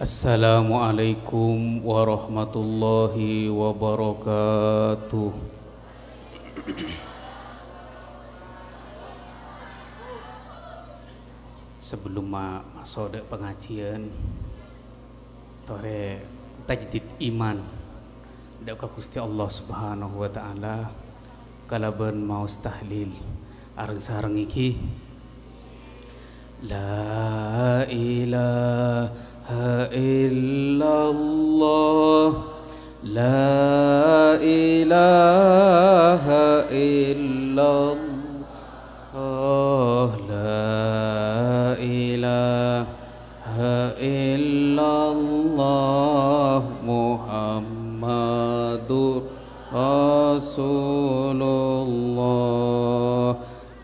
Assalamualaikum warahmatullahi wabarakatuh. Sebelum masuk pengajian, tore tajdid iman dak ka Gusti Allah Subhanahu wa taala kalaban mau tahlil areng sareng iki la ilaha illallah la ilaha illallah la ilaha illallah Muhammadur Rasulullah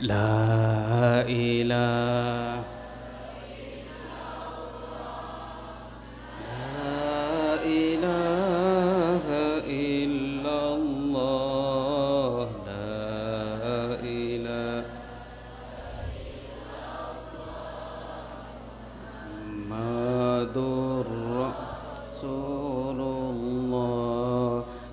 la ilaha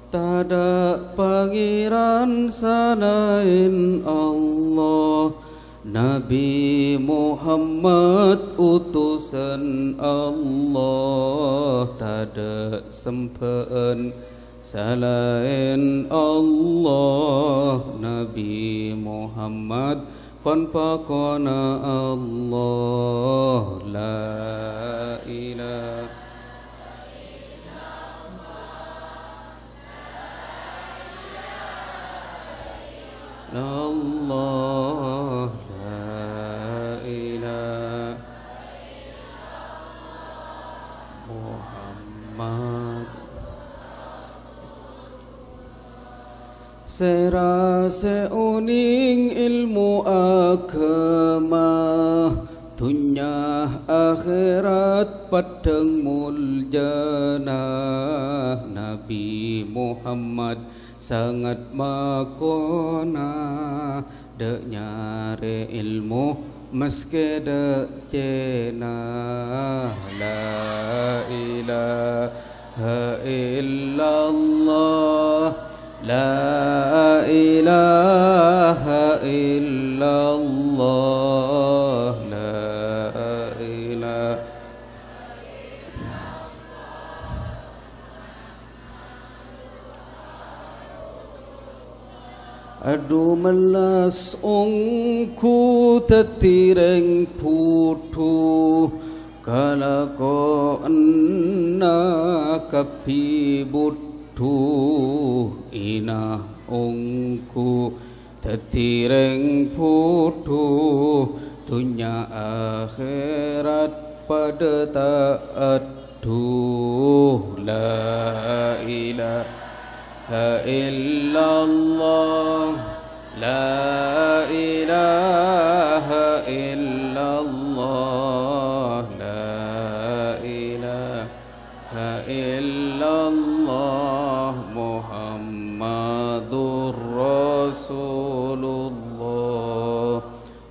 tada pangeran selain Allah, Nabi Muhammad utusan Allah, tada sempen selain Allah, Nabi Muhammad kon pakona Allah la ilaha Allah la ilaha Muhammad serase uning ilmu agama dunya akhirat padang muljana Nabi Muhammad sangat makona dek nyare ilmu meski dek cena la ilaha illallah la ilaha illallah la ilaha Adu melas ongku tetireng putu kala ko enna kapi butu ina ongku tetireng putu dunya akhirat pada taatuh la ilaha illallah la ilaha illallah la ilaha illallah Muhammadur Rasulullah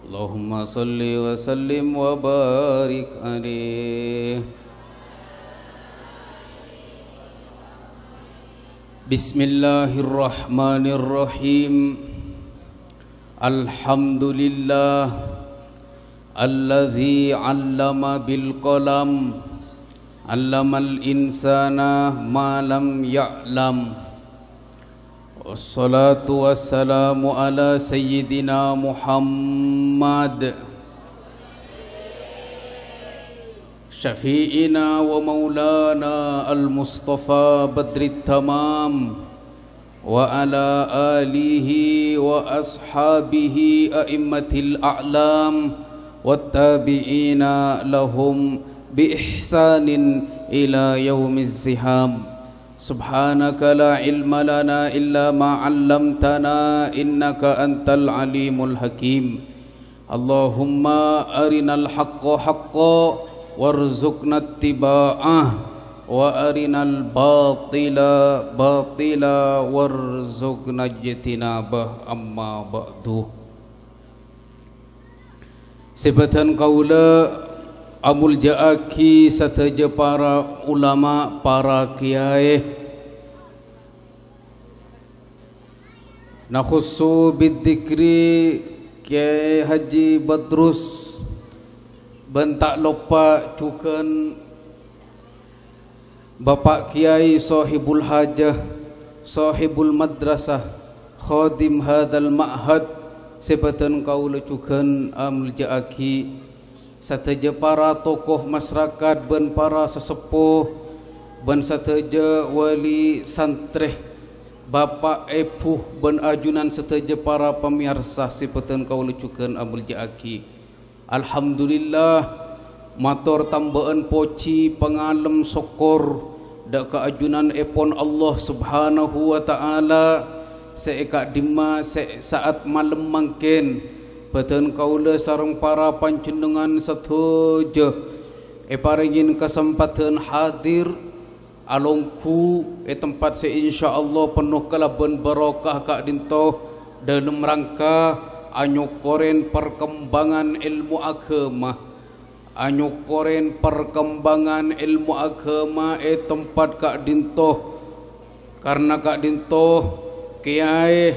Allahumma salli wa sallim wa barik alaihi Bismillahirrahmanirrahim Alhamdulillah Alladzi 'allama bil qalam 'allamal insana ma lam ya'lam Wassalatu wassalamu ala sayyidina Muhammad Syafi'ina wa maulana al-Mustafa Badrit Tamam wa ala alihi wa ashabihi a'immatil a'lam wattabi'ina lahum bi ihsanin ila yaumiz ziham Subhanaka la ilma lana illa ma 'allamtana innaka antal alimul hakim Allahumma arinal haqqa haqqan warzuqna ittiba'ah wa arinal batila batila warzuqna ijtinabah amma ba'du Sebatan qaula amul jaaki sateja para ulama, para kiai, nakhussu bidzikri Kiai Haji Badrus bentak lupa cukan Bapak Kiai Sahibul Hajah, Sahibul Madrasah, Khadim hadal ma'had, sebatan kau lecukan amul jaaki sateja para tokoh masyarakat ben para sesepuh ben sateja wali santreh Bapak Epuh ben ajunan sateja para pemirsa sebatan kau lecukan amul jaaki. Alhamdulillah matur tambaan poci pengalem sokor dak keajunan epon Allah Subhanahu wa taala seekak dima saat malam mangken peten kaula sareng para panjenengan sateja paringin kesempatan hadir alongku tempat insyaallah penuh kalaban barokah kak dinto dalam rangka anyokoren perkembangan ilmu agama, anyokoren perkembangan ilmu agama tempat kak dinto, karena kak dinto kiai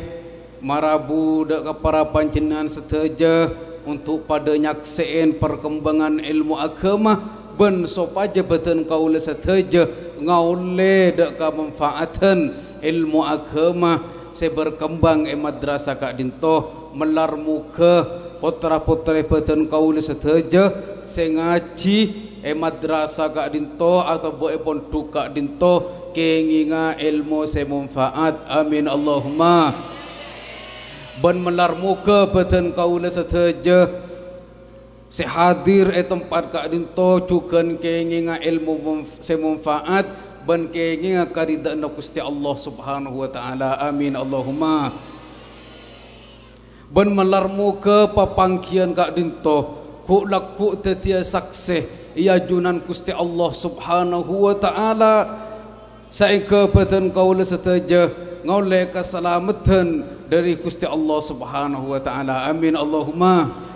marabu dak para panjenengan seteja untuk pada nyakseen perkembangan ilmu agama ben sopaja beten kaula seteja ngaule dak ka manfaatan ilmu agama se berkembang madrasah kak dinto melar muka putra-putri beten kaula seteja se ngaji madrasah kak dinto atau boe pondok kak dinto kenginga ilmu se manfaat. Amin Allahumma. Ben melar muka beten kaula seteja se hadir tempat kak dinto cukan kenginga ilmu se manfaat ben kenginga karidana Gusti Allah Subhanahu wa taala. Amin Allahumma. Ben melar muka papangkian kak dinto ku laku tetia sakseh ia junan Gusti Allah Subhanahu wa taala saengke beten kaula seteja ngaule keselamatan dari Gusti Allah Subhanahu wa taala. Amin Allahumma.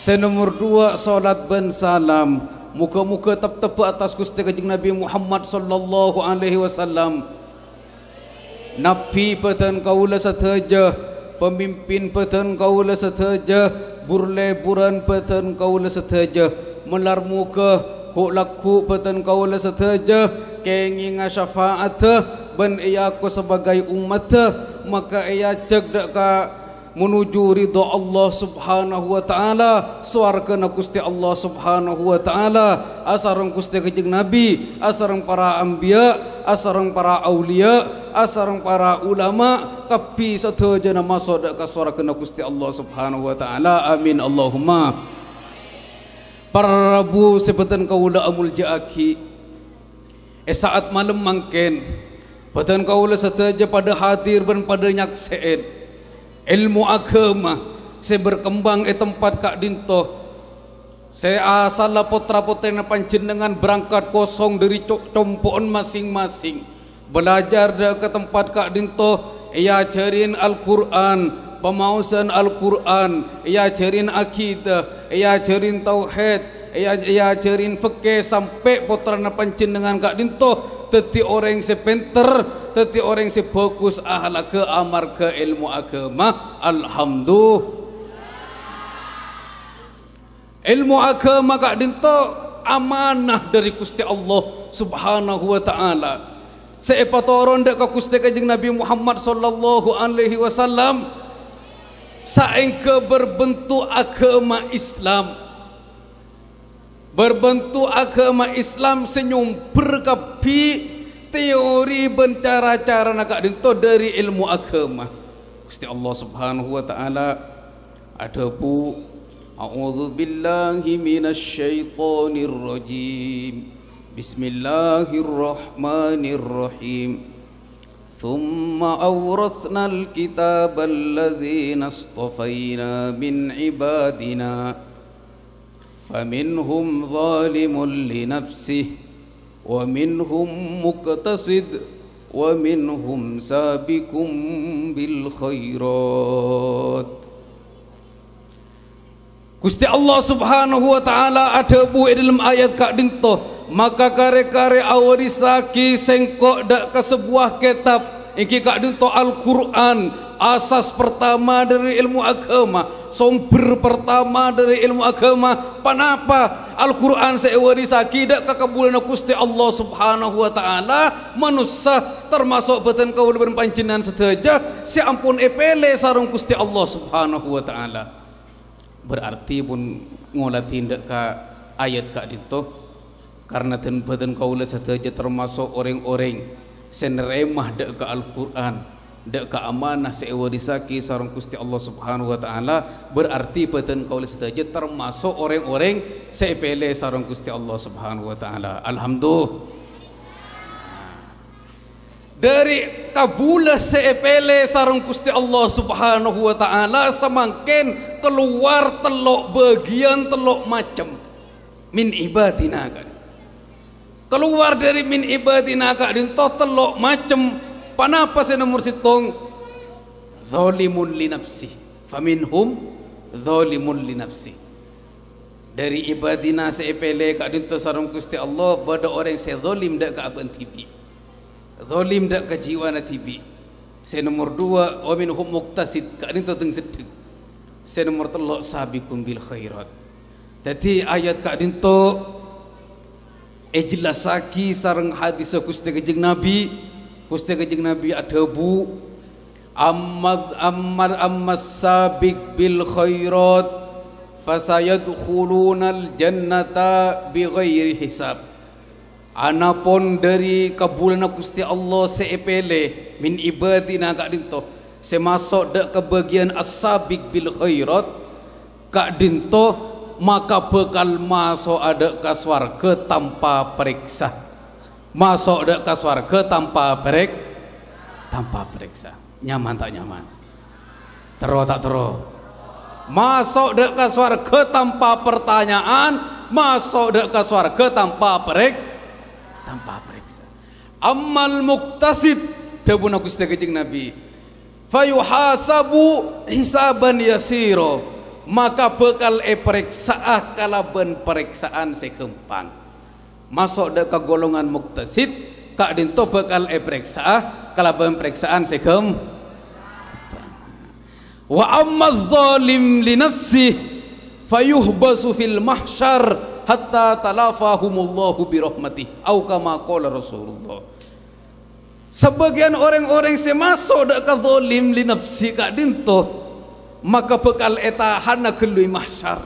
Nomor 2 salat ben salam muka-muka tep-tep atas Gusti Kanjeng Nabi Muhammad sallallahu alaihi wasallam. Nabi beten kaula seteja, pemimpin beten kaula seteja, burle-buran beten kaula seteja, melar muka ku laku beten kaula seteja kenginga syafaat ben ia aku sebagai umat maka ia cegdak ka menuju ridha Allah Subhanahu wa taala, swarga Gusti Allah Subhanahu wa taala, asareng Gusti Kanjeng Nabi, asareng para anbiya, asareng para aulia, asareng para ulama kapi sateja masuk dak ka swarga Gusti Allah Subhanahu wa taala. Amin Allahumma. Para rabu sebeten kaula amul jaaki saat malam mangken beten kaula sateja pada hadir ben pada nyakseen ilmu agama saya berkembang tempat kak dinto saya asal putra-putri panjenengan berangkat kosong dari compoan masing-masing belajar ke tempat kak dinto ia ajarin Al-Quran, pemausan Al-Quran, ia ajarin akidah, ia ajarin tauhid, ia ajarin fikih sampai putra panjenengan kak dinto teti orang sepenter, teti orang sefokus ahlak ke amar ke ilmu agama. Alhamdulillah. Ilmu agama kak dinto amanah dari Gusti Allah Subhanahu wa taala. Seepatoron dak ka Gusti Kanjeng Nabi Muhammad sallallahu alaihi wasallam saengke berbentuk agama Islam. Berbentuk agama Islam senyum berkapi teori bencara-cara nak dinto dari ilmu agama Gusti Allah Subhanahu wa taala. Adapu a'udzubillahi minasyaitonir rajim. Bismillahirrahmanirrahim. Thumma awrathnal kitabal ladzina astafaina min ibadina فمنهم ظالم لنفسه ومنهم مقتصد ومنهم سابق بالخيرات. Gusti Allah Subhanahu wa taala ada bu dalam ayat kak dinto, maka kare-kare awarisaki sengkok dak ke sebuah kitab iki kak dinto Al-Qur'an, asas pertama dari ilmu agama, sumber pertama dari ilmu agama. Panapa Al-Qur'an sewarisaki dak kekabulan Gusti Allah Subhanahu wa taala manusia termasuk beten kau dengan panjenengan sedaja si ampun epele sarung Gusti Allah Subhanahu wa taala. Berarti pun ngolah tindak ka ayat kak dinto karena ten beten kau sedaja termasuk orang-orang seneremah dak ka Al-Qur'an, dak ka amanah sewarisaki sarung Gusti Allah Subhanahu wa taala, berarti beten kau sedaja termasuk orang-orang sepele sarung Gusti Allah Subhanahu wa taala. Alhamdulillah. Dari kabula sepele sarung Gusti Allah Subhanahu wa taala semakin keluar telok bagian telok macam min ibadina kan. Keluar dari min ibadina kak dinto telok macam. Panapa saya nomor sitong zalimun li nafsi faminhum zalimun li nafsi. Dari ibadina sepele kak dinto sarung Gusti Allah pada orang saya zalim dak ka aban tibi, zalim dak ka jiwa na tibi. Saya nomor 2 wa minhum muqtasid kak dinto teng sedeng. Saya nomor 3 sabiqum bil khairat. Jadi ayat kak dinto jelasaki sareng hadis Gusti Kanjeng Nabi. Gusti Kanjeng Nabi ada bu ammas sabiq bil khairat fasayadkhulunal jannata bighairi hisab. Anapun dari kabulan Gusti Allah seepele min ibadina kak dinto semasuk dak ke bagian as-sabiq bil khairat kak dinto maka bekal masuk ada ke swarga tanpa periksa, masuk ada ke swarga tanpa periksa. Nyaman tak nyaman? Tero tak tero? Masuk ada ke swarga tanpa pertanyaan, masuk ada ke swarga tanpa periksa. Amal muktasid dawuh Gusti Kanjeng Nabi, fayuhasabu hisaban yasiro, maka bekal periksaah kalaban periksaan sekempang. Masuk dak ke golongan muktasid kak dinto bekal periksaah kalaban periksaan sekempang. Wa amma zalim li nafsi fayuhbasu fil mahsyar hatta talafahumullahu bi rahmatih au kama qala Rasulullah. Sebagian orang-orang semasuk dak ke zalim li nafsi kak dinto maka bekal eta hana gelui mahsyar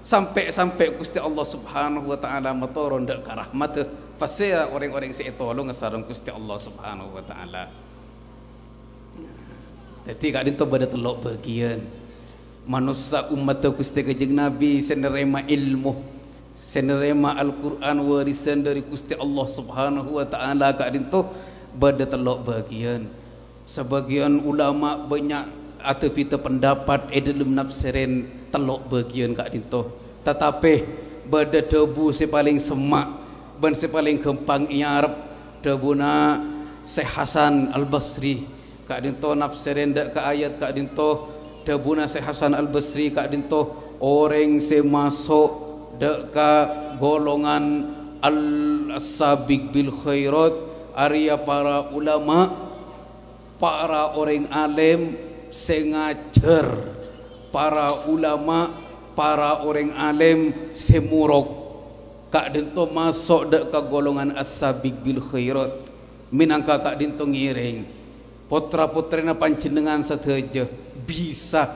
sampai Gusti Allah Subhanahu wa taala matoron dak ka rahmat pasti orang-orang si etolong ngasareng Gusti Allah Subhanahu wa taala. Jadi kak dinto bada telok bagian manusia umat Gusti Kanjeng Nabi senerema ilmu, senerema Al-Qur'an warisan dari Gusti Allah Subhanahu wa taala kak dinto bada telok bagian. Sebagian ulama banyak atau pita pendapat dalam nafsirin telok bagian kak dinto, tetapi bada debu si paling semak ban si paling gempang iarep debuna Syekh Hasan Al-Basri kak dinto nafsirin dak ke ayat kak dinto debuna Syekh Hasan Al-Basri kak dinto orang si masuk dak ke golongan al-sabiq bil khairat arya para ulama, para orang alim sengajar, para ulama, para orang alim semurok kak dinto masuk dak ke golongan as-sabiq bil khairat minangka kak dinto ngiring putra-putrina panjenengan sedaja bisa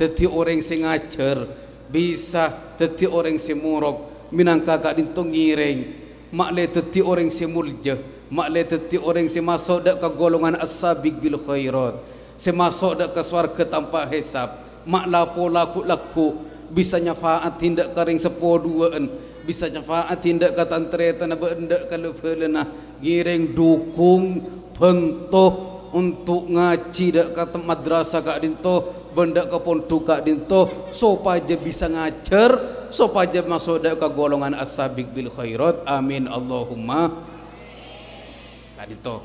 dadi orang sengajar, bisa dadi orang semurok minangka kak dinto ngiring makle dadi orang semulja, makle dadi orang semasuk dak ke golongan as-sabiq bil khairat, semasuk dak ke swarga tanpa hisab, mak lapo laku bisa nyafaat tindak karing sepoduaan, bisa nyafaat tindak ka tantretana bendak ka levelena giring dukung bentuk untuk ngaji dak ka madrasah kak dinto bendak ka pondok kak dinto supaya bisa ngajar, supaya masuk dak ka golongan as-sabiq bil khairat. Amin Allahumma kak dinto.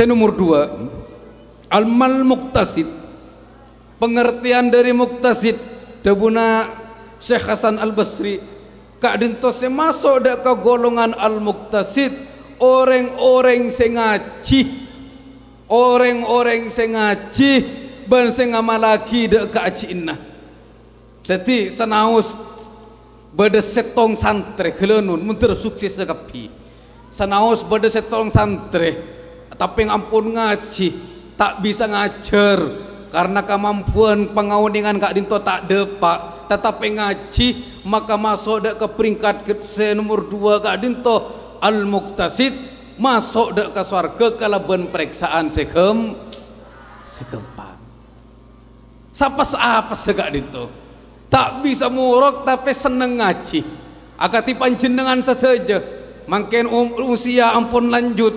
Nomor 2 Al-mal muktasid, pengertian dari muktasid debuna Syekh Hasan Al-Basri Kak dinto se masuk dak ke golongan al-muqtasid, orang-orang sing ngaji, orang-orang sing ngaji ban sing ngamalaki dak kaji innah. Dadi senaus beda setong santri gelenun mundur sukses sekapi. Senaus beda setong santri tapi ngampun ngaji tak bisa ngajar karena kemampuan pengawningan Kak dinto tak depak. Tetapi ngaji maka masuk dak ke peringkat nomor 2 Kak dinto al-muqtasid, masuk dak ke surga kalaban periksaan segempang. Sapa segak dinto tak bisa murok tapi seneng ngaji. Akati panjenengan saja mungkin usia ampun lanjut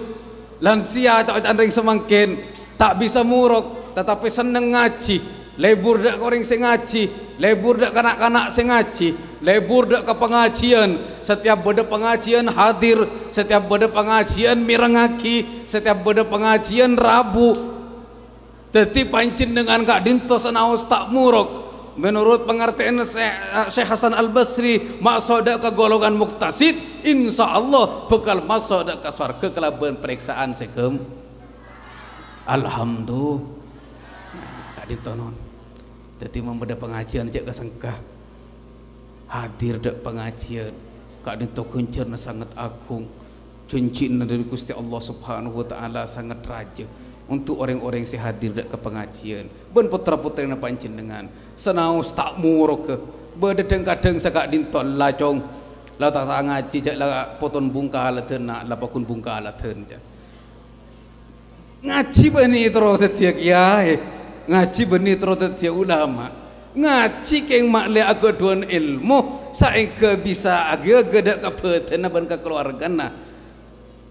lansia tak andring semangkin tak bisa murok tetapi seneng ngaji. Lebur dak orang sing ngaji, lebur dak kanak-kanak sing ngaji, lebur dak ke pengajian. Setiap beda pengajian hadir, setiap beda pengajian mirengaki, setiap beda pengajian Rabu. Dadi pancen dengan Kak dinto senaos tak murok. Menurut pengertian Syekh Hasan Al-Basri, masuk dak ke golongan muqtasid, insyaallah bakal masuk dak ke surga kelaban periksaan segem. Alhamdulillah. Kak dinto non. Jadi membeda pengajian cek kesengkah hadir dak pengajian Kak dinto kuncerna sangat agung, cincin dari Gusti Allah Subhanahu wa taala sangat raja untuk orang-orang yang hadir dak ke pengajian. Ben putra-putrina panjenengan senaos tak murok ke beda kadang Kak dinto lacong la tak ngaji cek la poton bungkal teu nak la pakun bungkal teu ngaji bani terus tetiak ya ngaji benih terus dia ulama ngaji keng makle agaduan ilmu saengke bisa aga-aga dak kabetena ban ka keluargana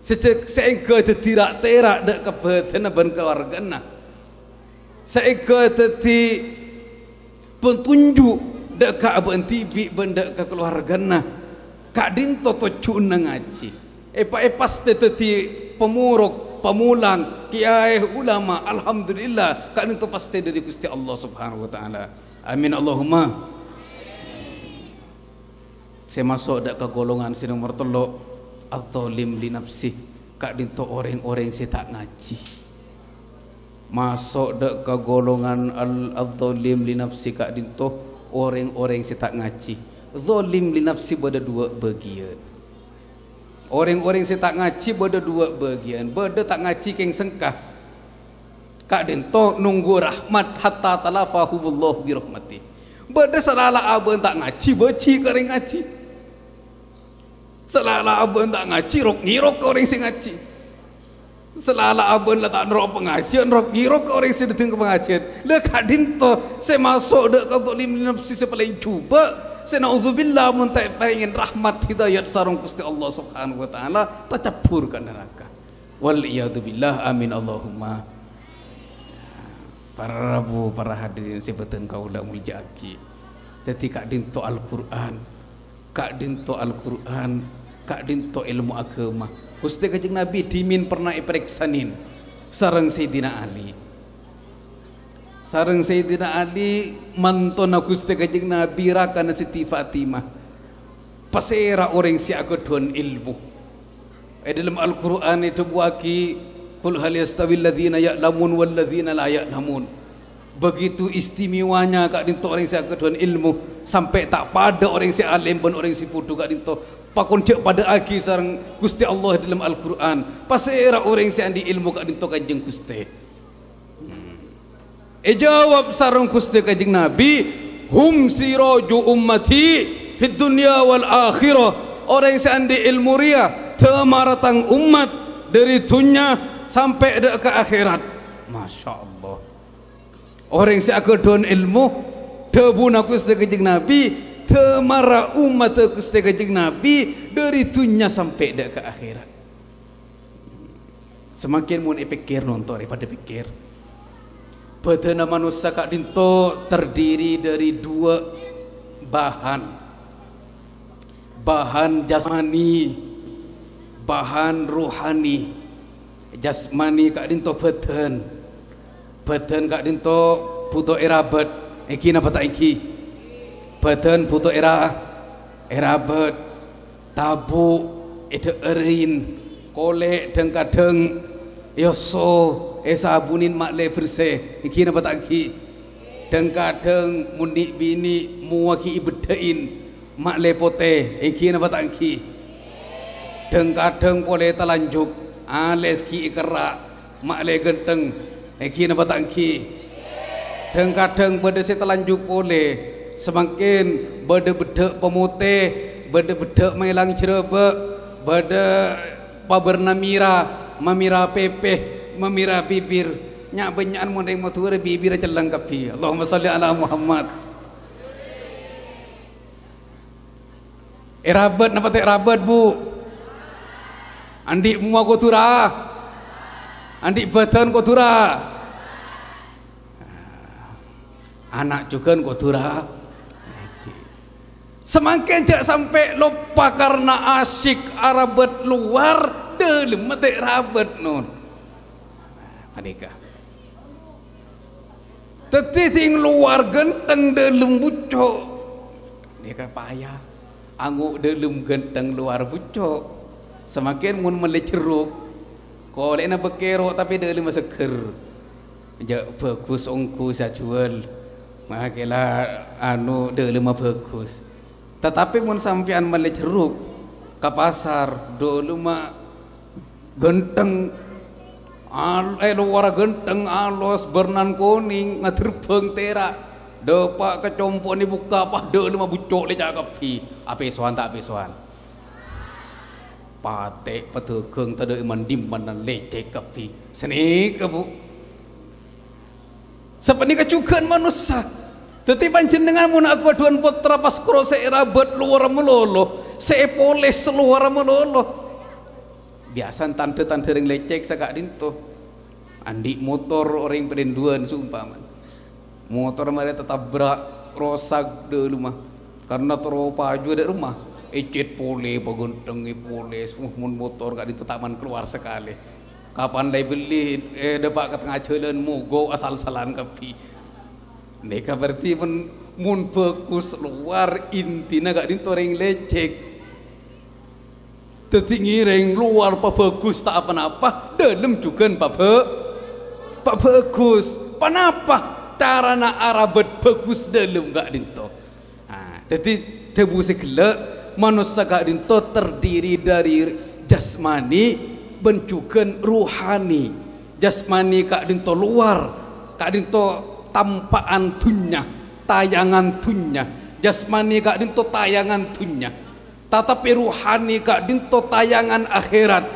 saengke tidak terak dak kabetena ban keluargana saengke teti petunjuk dak ka aban tibi ban dak ka keluargana Kak dinto to cuna ngaji pas teti pemuruk pemulang kiai ulama. Alhamdulillah Kak dinto pasti dari Gusti Allah Subhanahu wa taala. Amin Allahumma. Saya masuk dak ke golongan si nomor 3 al-zalim li nafsi. Kak dinto orang-orang si tak ngaji. Masuk dak ke golongan al-zalim li nafsi Kak dinto orang-orang si tak ngaji. Zalim li nafsi ada 2 bagian. Orang-orang yang tak ngaji beda 2 bagian. Beda tak ngaji keng sengkah Kak dinto nunggu rahmat hatta talafahumullah bi rahmati. Beda salala abeun tak ngaji beci kering ngaji. Salala abeun tak ngaji rok ngirok ke orang sing ngaji. Salala abeun la tak nrok pengajian rok ngirok ke orang sing datang ke pengajian. Le Kak dinto saya masuk dak ka zalim nafsi paling cuba. Senauzubillah mun tak pengen rahmat hidayat sarung Gusti Allah Subhanahu wa taala tercebur ke neraka. Wal iyadu billah amin Allahumma. Para rabu para hadirin sebetan kaula muljaki. Dadi Kak dinto Al-Qur'an. Kak dinto Al-Qur'an, Kak dinto ilmu agama. Gusti Kanjeng Nabi dimin pernah iperiksanin sareng Sayyidina Ali. Sareng Sayyidina Ali mantona Gusti Kanjeng Nabi rakana Siti Fatimah. Pasera orang si agadon ilmu. Dalam Al-Qur'an itu buaki qul hal yastawil ladzina ya'lamun wal ladzina la ya'lamun. Begitu istimewanya Kak dinto orang si agadon ilmu sampai tak pada orang si alim ben orang si bodoh Kak dinto pakon cek pada agi sareng Gusti Allah dalam Al-Qur'an. Pasera orang si andi ilmu Kak dinto Kanjeng Gusti. Jawab sareng Gusti Kanjeng Nabi, hum siraju ummati fid dunya wal akhirah. Orang yang seandi ilmu ria temaratang umat dari dunia sampai ke akhirat. Masya Allah. Orang yang seagadon ilmu debuna Gusti Kanjeng Nabi temara umat Gusti Kanjeng Nabi dari dunia sampai ke akhirat. Semakin mun pikir nonton daripada pikir. Badan manusia Kak dinto terdiri dari 2 bahan jasmani, bahan rohani. Jasmani Kak dinto badan Kak dinto butuh irabat iki napa tak iki Beten putu era bet tabu itu erin kolek deng kadeng yoso sabunin makle bersih iki napa tak ki deng kadeng mundi bini muwaki ibedain makle pote iki napa tak ki deng kadeng pole talanjuk ales ki ikera makle genteng iki napa tak ki deng kadeng bedese talanjuk pole semakin bede-bede pemutih bede-bede melang cerebe bede paberna mamira pepeh mamira bibir nya benyaan mondeng moture bibir celang kapi Allahumma shalli ala Muhammad rabat napa teh rabat bu andi mua kotura andi batan kotura anak juga kotura semakin jak sampai lupa karena asyik arabat luar dalam mati rabat non adika tetiting luar genteng dalam bucok adika payah anggu dalam genteng luar bucok semakin mun meleceruk kolek na bekero tapi dalam seger jak bagus ongku saya jual makailah anu dalam bagus tetapi mun sampean meleceruk ke pasar dulu mah genteng luar genteng alos bernan kuning ngaterbeng terak depak kecompo ni buka apa dulu mah bucok le cakapi ape soan tak ape soan patek petegeng tade mandim manan lecek kapi seni ke bu seperti kecukan manusia tetapi panjenengan mun aku aduan putra pas kro seirabat luar melolo seepoles luar melolo biasa tante-tante ring lecek sagak dinto andi motor orang perinduan sumpah motor mereka tetap berak rosak dulu mah karena teropa juga dari rumah ecet pole bagunteng pole mun motor gak dinto taman keluar sekali kapan lay beli dapat ke tengah jalan mugo asal-salan kapi neka berarti mun bagus luar intina gak dintoreng lecek tetinggi reng luar pak bagus tak apa-apa dalam juga pak bagus kenapa cara na arabat bagus dalam gak dinto jadi debu segala manusia gak dinto terdiri dari jasmani dan juga ruhani jasmani gak dinto luar gak dinto tampaan dunya tayangan dunya jasmani kak dinto tayangan dunya tetapi ruhani kak dinto tayangan akhirat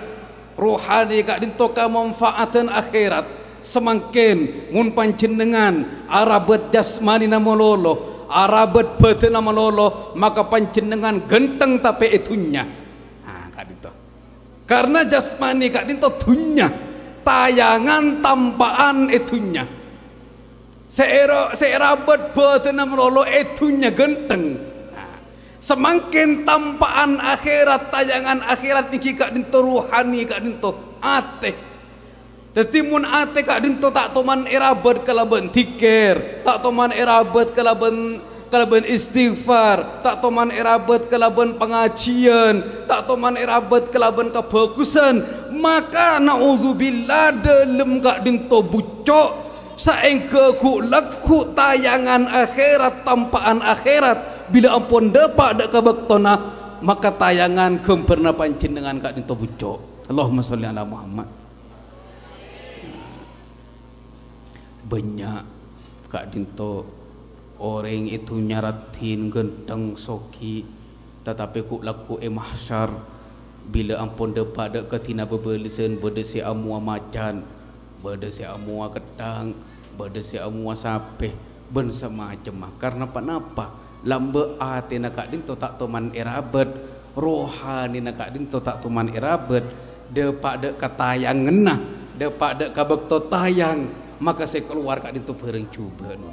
ruhani kak dinto kemanfaatan akhirat semakin mun panjenengan arabat jasmani nama lolo arabat batin nama lolo maka panjenengan genteng tapi itunya kak dinto karena jasmani kak dinto dunya tayangan tampaan itunya seerabat batin melolo etunya genteng semakin tampaan akhirat tayangan akhirat niki kak dinto ruhani kak dinto ate jadi mun ate kak dinto tak toman erabat kalaban tikir tak toman erabat kalaban istighfar tak toman erabat kalaban pengajian tak toman erabat kalaban kebagusan maka na'udzubillah dalam kak dinto bucok saengke ku laku tayangan akhirat tampaan akhirat bila ampun dapat dak kabaktona maka tayangan kemperna panjenengan kak dinto bucok Allahumma sholli ala Muhammad banyak kak dinto orang itu nyaratin genteng soki tetapi ku laku mahsyar bila ampun dapat dak katina bebelisen bedesi amua macan bedesi amua ketang bedesi amua sapeh ben semacam karena kenapa lambe ate nak dinto tak toman erabat rohani nak dinto tak toman erabat depak dek katayangan nah depak dek kabekto tayang maka saya keluar kak dinto bareng cuba no.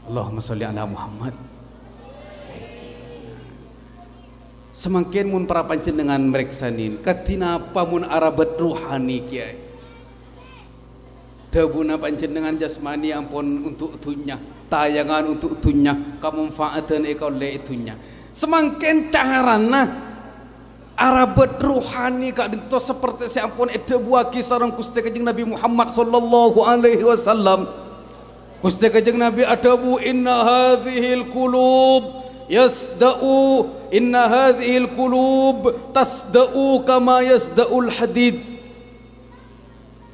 Allahumma sholli ala Muhammad semakin mun para panjenengan mereksanin katina apa mun arabat rohani kiai Dabuna panjenengan jasmani ampun untuk dunya, tayangan untuk dunya, kamanfaatan ekau le dunya. Semakin carana Arabat ruhani kak dinto seperti si ampun buaki sarang Gusti Kanjeng Nabi Muhammad sallallahu alaihi wasallam. Gusti Kanjeng Nabi adabu inna hadhil qulub yasda'u inna hadhil qulub tasda'u kama yasda'ul hadid.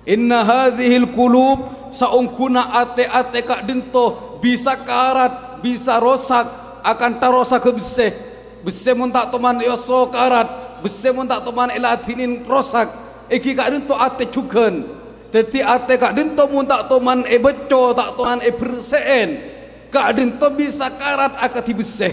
Inna hadhil qulub saungkuna ate-ate kak dinto bisa karat, bisa rosak, akan tarosa ke bese mun tak toman yoso karat, bese mun tak toman elatinin rosak, iki kak dinto ate cuken, teti ate kak dinto mun tak toman beco, tak toman berseen, kak dinto bisa karat akati bese.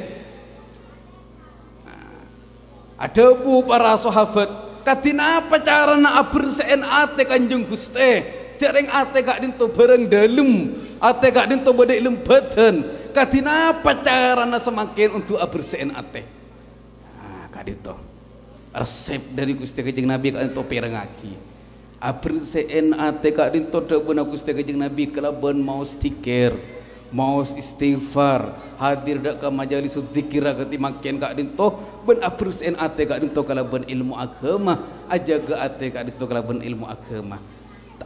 Ada bu para sahabat, katina apa cara nak berseen ate Kanjeng Gusti? Jareng ate kak dinto bareng dalem, ate kak dinto badai lembatan. Katina apa cara nak semakin untuk berseen ate? Kak dinto resep dari Gusti Kanjeng Nabi kak dinto perengaki. Berseen ate kak dinto dabuna Gusti Kanjeng Nabi kelaban mau stikir, mau istighfar, hadir dak ka majalis zikir kati makin kak dinto ben berseen ate kak dinto kelaban ilmu agama, ajaga ate kak dinto kelaban ilmu agama.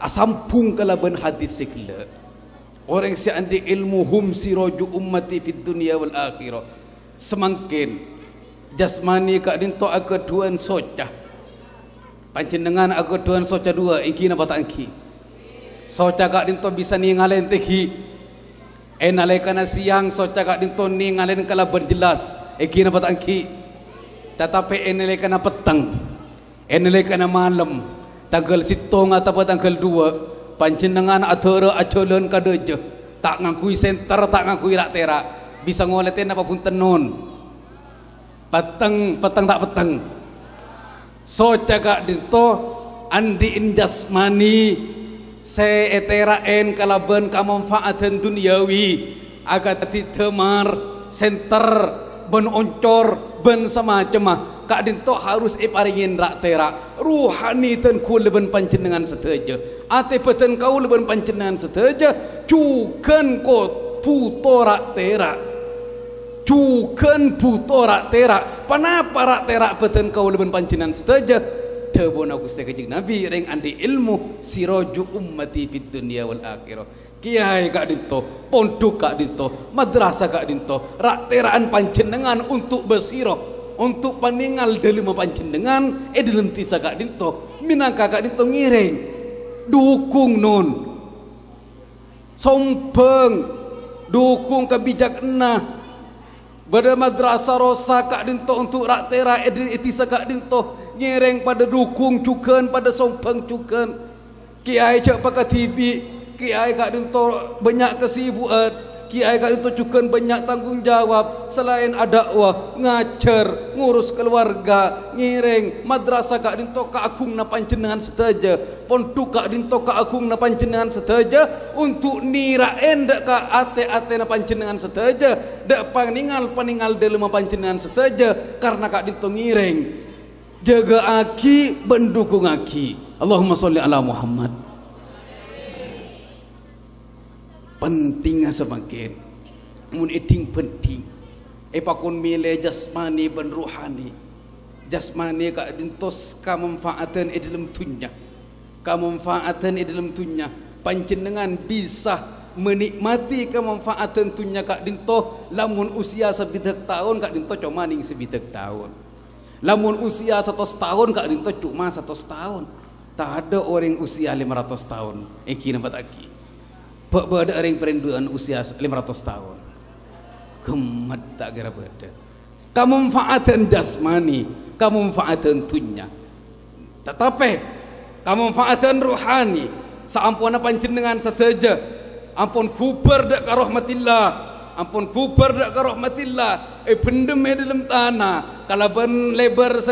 Asampung kalaban hadis sekila orang si andi ilmu hum siraju ummati fid dunya wal akhirah. Semakin jasmani kak dinto ageduan soca panjenengan ageduan soca dua iki napa tak iki soca kak dinto bisa ningalen teki enalekana siang soca kak dinto ningalen kalaban jelas iki napa tak iki tetapi enalekana petang enalekana malam tanggal sitong atau tanggal 2 panjenengan adara ajolan kadeje tak ngakui senter tak ngakui rak terak bisa ngoletin apapun tenun peteng tak peteng so cagak dinto andiin jasmani se eteraen kalaban kamanfaatan duniawi agar tadi temar senter ben oncor ben semacam kak dinto harus paringin rak terak ruhani ten ku leben panjenengan seteja ate peten kau leben panjenengan seteja cuken ko puto rak terak cuken puto rak terak panapa rak terak peten kau leben panjenengan seteja debona Gusti Kanjeng Nabi ring andi ilmu siraju ummati fid dunya wal akhirah. Kiai kak dinto, pondok kak dinto, madrasah kak dinto, rak teraan panjenengan untuk bersiroh, untuk paningal dalam panjenengan, dalam tisa kak dinto, minangka kak dinto ngiring, dukung nun, sompeng, dukung kebijakna, pada madrasah rosa kak dinto untuk rak tera tisa kak dinto, ngiring pada dukung cukan, pada sompeng cukan, kiai cak pakai TV. Kiai kak dinto banyak kesibukan, kiai kak dinto juga banyak tanggung jawab selain dakwah, ngajar, ngurus keluarga, ngiring madrasah kak dinto kaagung na panjenengan sedaja, pondok kak dinto kaagung na panjenengan sedaja untuk niraen dak ka ate-ate na panjenengan sedaja, dak paningal dalam panjenengan sedaja karena kak dinto ngiring jaga aki bendukung aki. Allahumma sholli ala Muhammad. Pentingnya semakin mun eding penting pakun milih jasmani ben ruhani jasmani kak dintos kamanfaatan dalam dunya kamanfaatan dalam dunya panjenengan bisa menikmati kemanfaatan dunya kak dinto lamun usia sebidak tahun kak dinto cuma ning sebidak tahun lamun usia 100 tahun kak dinto cuma 100 tahun tak ada orang usia 500 tahun iki nampak aki ada orang perinduan usia 500 tahun gemet tak kira beda kamanfaatan jasmani kamanfaatan dunya tetapi kamanfaatan ruhani saampuna panjenengan sedaja ampun kubar dak ka rahmatillah ampun kubar dak ka rahmatillah bendem dalam tanah kalaban lebar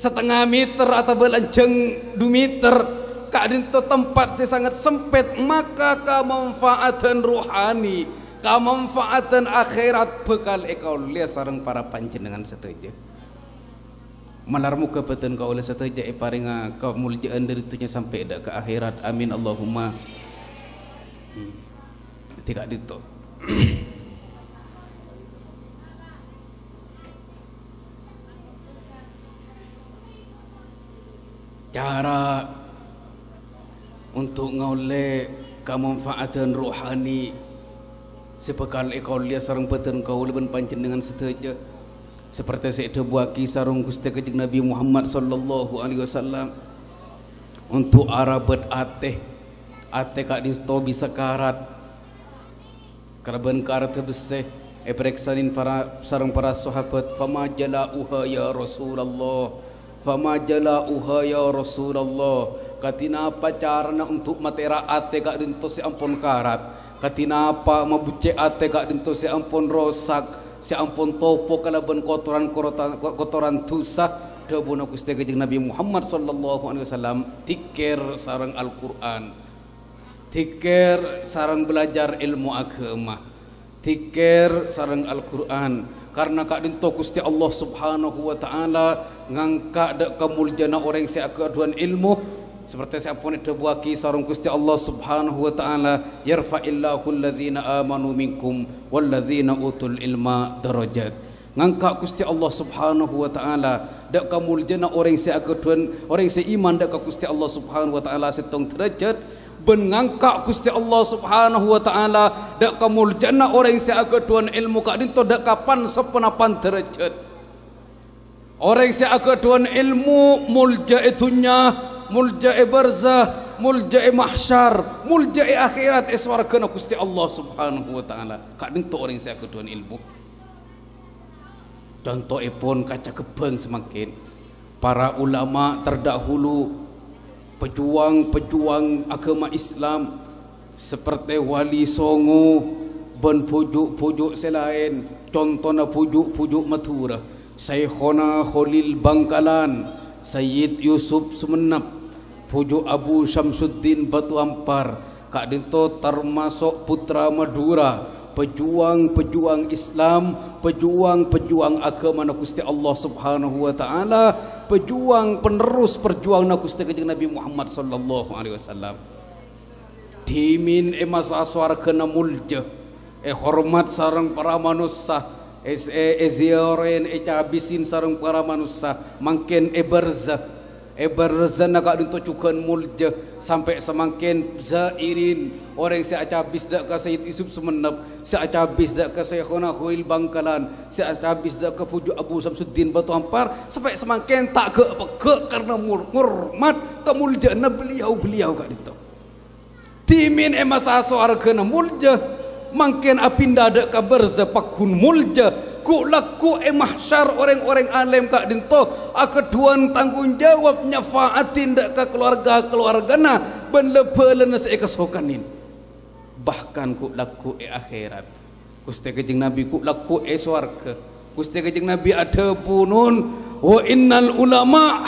setengah meter atau belanjang 2 meter kak dinto tempat sangat sempit maka kamanfaatan ruhani kamanfaatan akhirat bekal ekau lihat sareng para panjenengan setuju Malar muka peten kau oleh setaja paringa kau muljaan dari tunya sampai dak ke akhirat. Amin Allahumma. Tidak dito. Cara untuk ngoleh kemanfaatan rohani sepekal ekau lihat sarang peten kau leben panjenengan setaja. Seperti saya buaki sarung Gusti Kanjeng Nabi Muhammad sallallahu alaihi wasallam untuk arabat ate kak disto bisa karat karaban karat beseh pereksanin para sarung para sahabat fama jalauha ya Rasulullah fama jalauha ya Rasulullah katina apa carana untuk matera ate kak dinto si ampun karat katina apa mabuce ate kak dinto si ampun rosak si ampun topo kalaban kotoran dosa dawuh Gusti Kanjeng Nabi Muhammad sallallahu alaihi wasallam tikir sareng Al-Qur'an tikir sareng belajar ilmu agama tikir sareng Al-Qur'an karena kak dinto Gusti Allah Subhanahu wa taala ngangka dak kamuljana orang si akaduan ilmu seperti saya pun buaki sarung Gusti Allah Subhanahu wa taala yarfa'illahu alladhina amanu minkum walladhina utul ilma darajat ngangka Gusti Allah Subhanahu wa taala dak kamuljana orang si akaduan orang si iman dak Gusti Allah Subhanahu wa taala setong derajat ben ngangka Gusti Allah Subhanahu wa taala dak kamuljana orang si akaduan ilmu kak dinto dak kapan sepenapan derajat orang si akaduan ilmu mulja itunya mulja'i barzah, mulja'i mahsyar, mulja'i akhirat iswargana Gusti Allah Subhanahu wa taala. Kak dinto orang saya keduan ilmu. Contohipun kaca kebeng semakin para ulama terdahulu pejuang-pejuang agama Islam seperti Wali Songo ben pujuk-pujuk selain contohna pujuk-pujuk Madura Syekhona Khalil Bangkalan Sayyid Yusuf Sumenep pujuk Abu Syamsuddin Batu Ampar kak dinto termasuk putra Madura pejuang-pejuang Islam pejuang-pejuang agama Gusti Allah Subhanahu wa taala pejuang penerus perjuang Gusti Kanjeng Nabi Muhammad sallallahu alaihi wasallam dimin masa swargana mulja hormat sareng para manusia ziarin cabisin sareng para manusia mangken ebarza nak dinto cukan mulja sampai semakin zairin orang si acabis dak ka Sayyid Yusuf Sumenep si acabis dak ka Syekhona Khalil Bangkalan si acabis dak ka pujuk Abu Syamsuddin Batu Ampar sampai semakin tak ke karena ngurmat kemuljaan beliau kak dinto timin masa soarkeuna mulja mangken apinda ada kabar zapakun mulja ku laku mahsyar orang-orang alim kak dinto akaduan tanggung jawab nyafaatin dak ka keluargana ben lebeuleun saekasokanin bahkan ku laku akhirat Gusti Kanjeng Nabi ku laku swarga Gusti Kanjeng Nabi ada punun wa innal ulama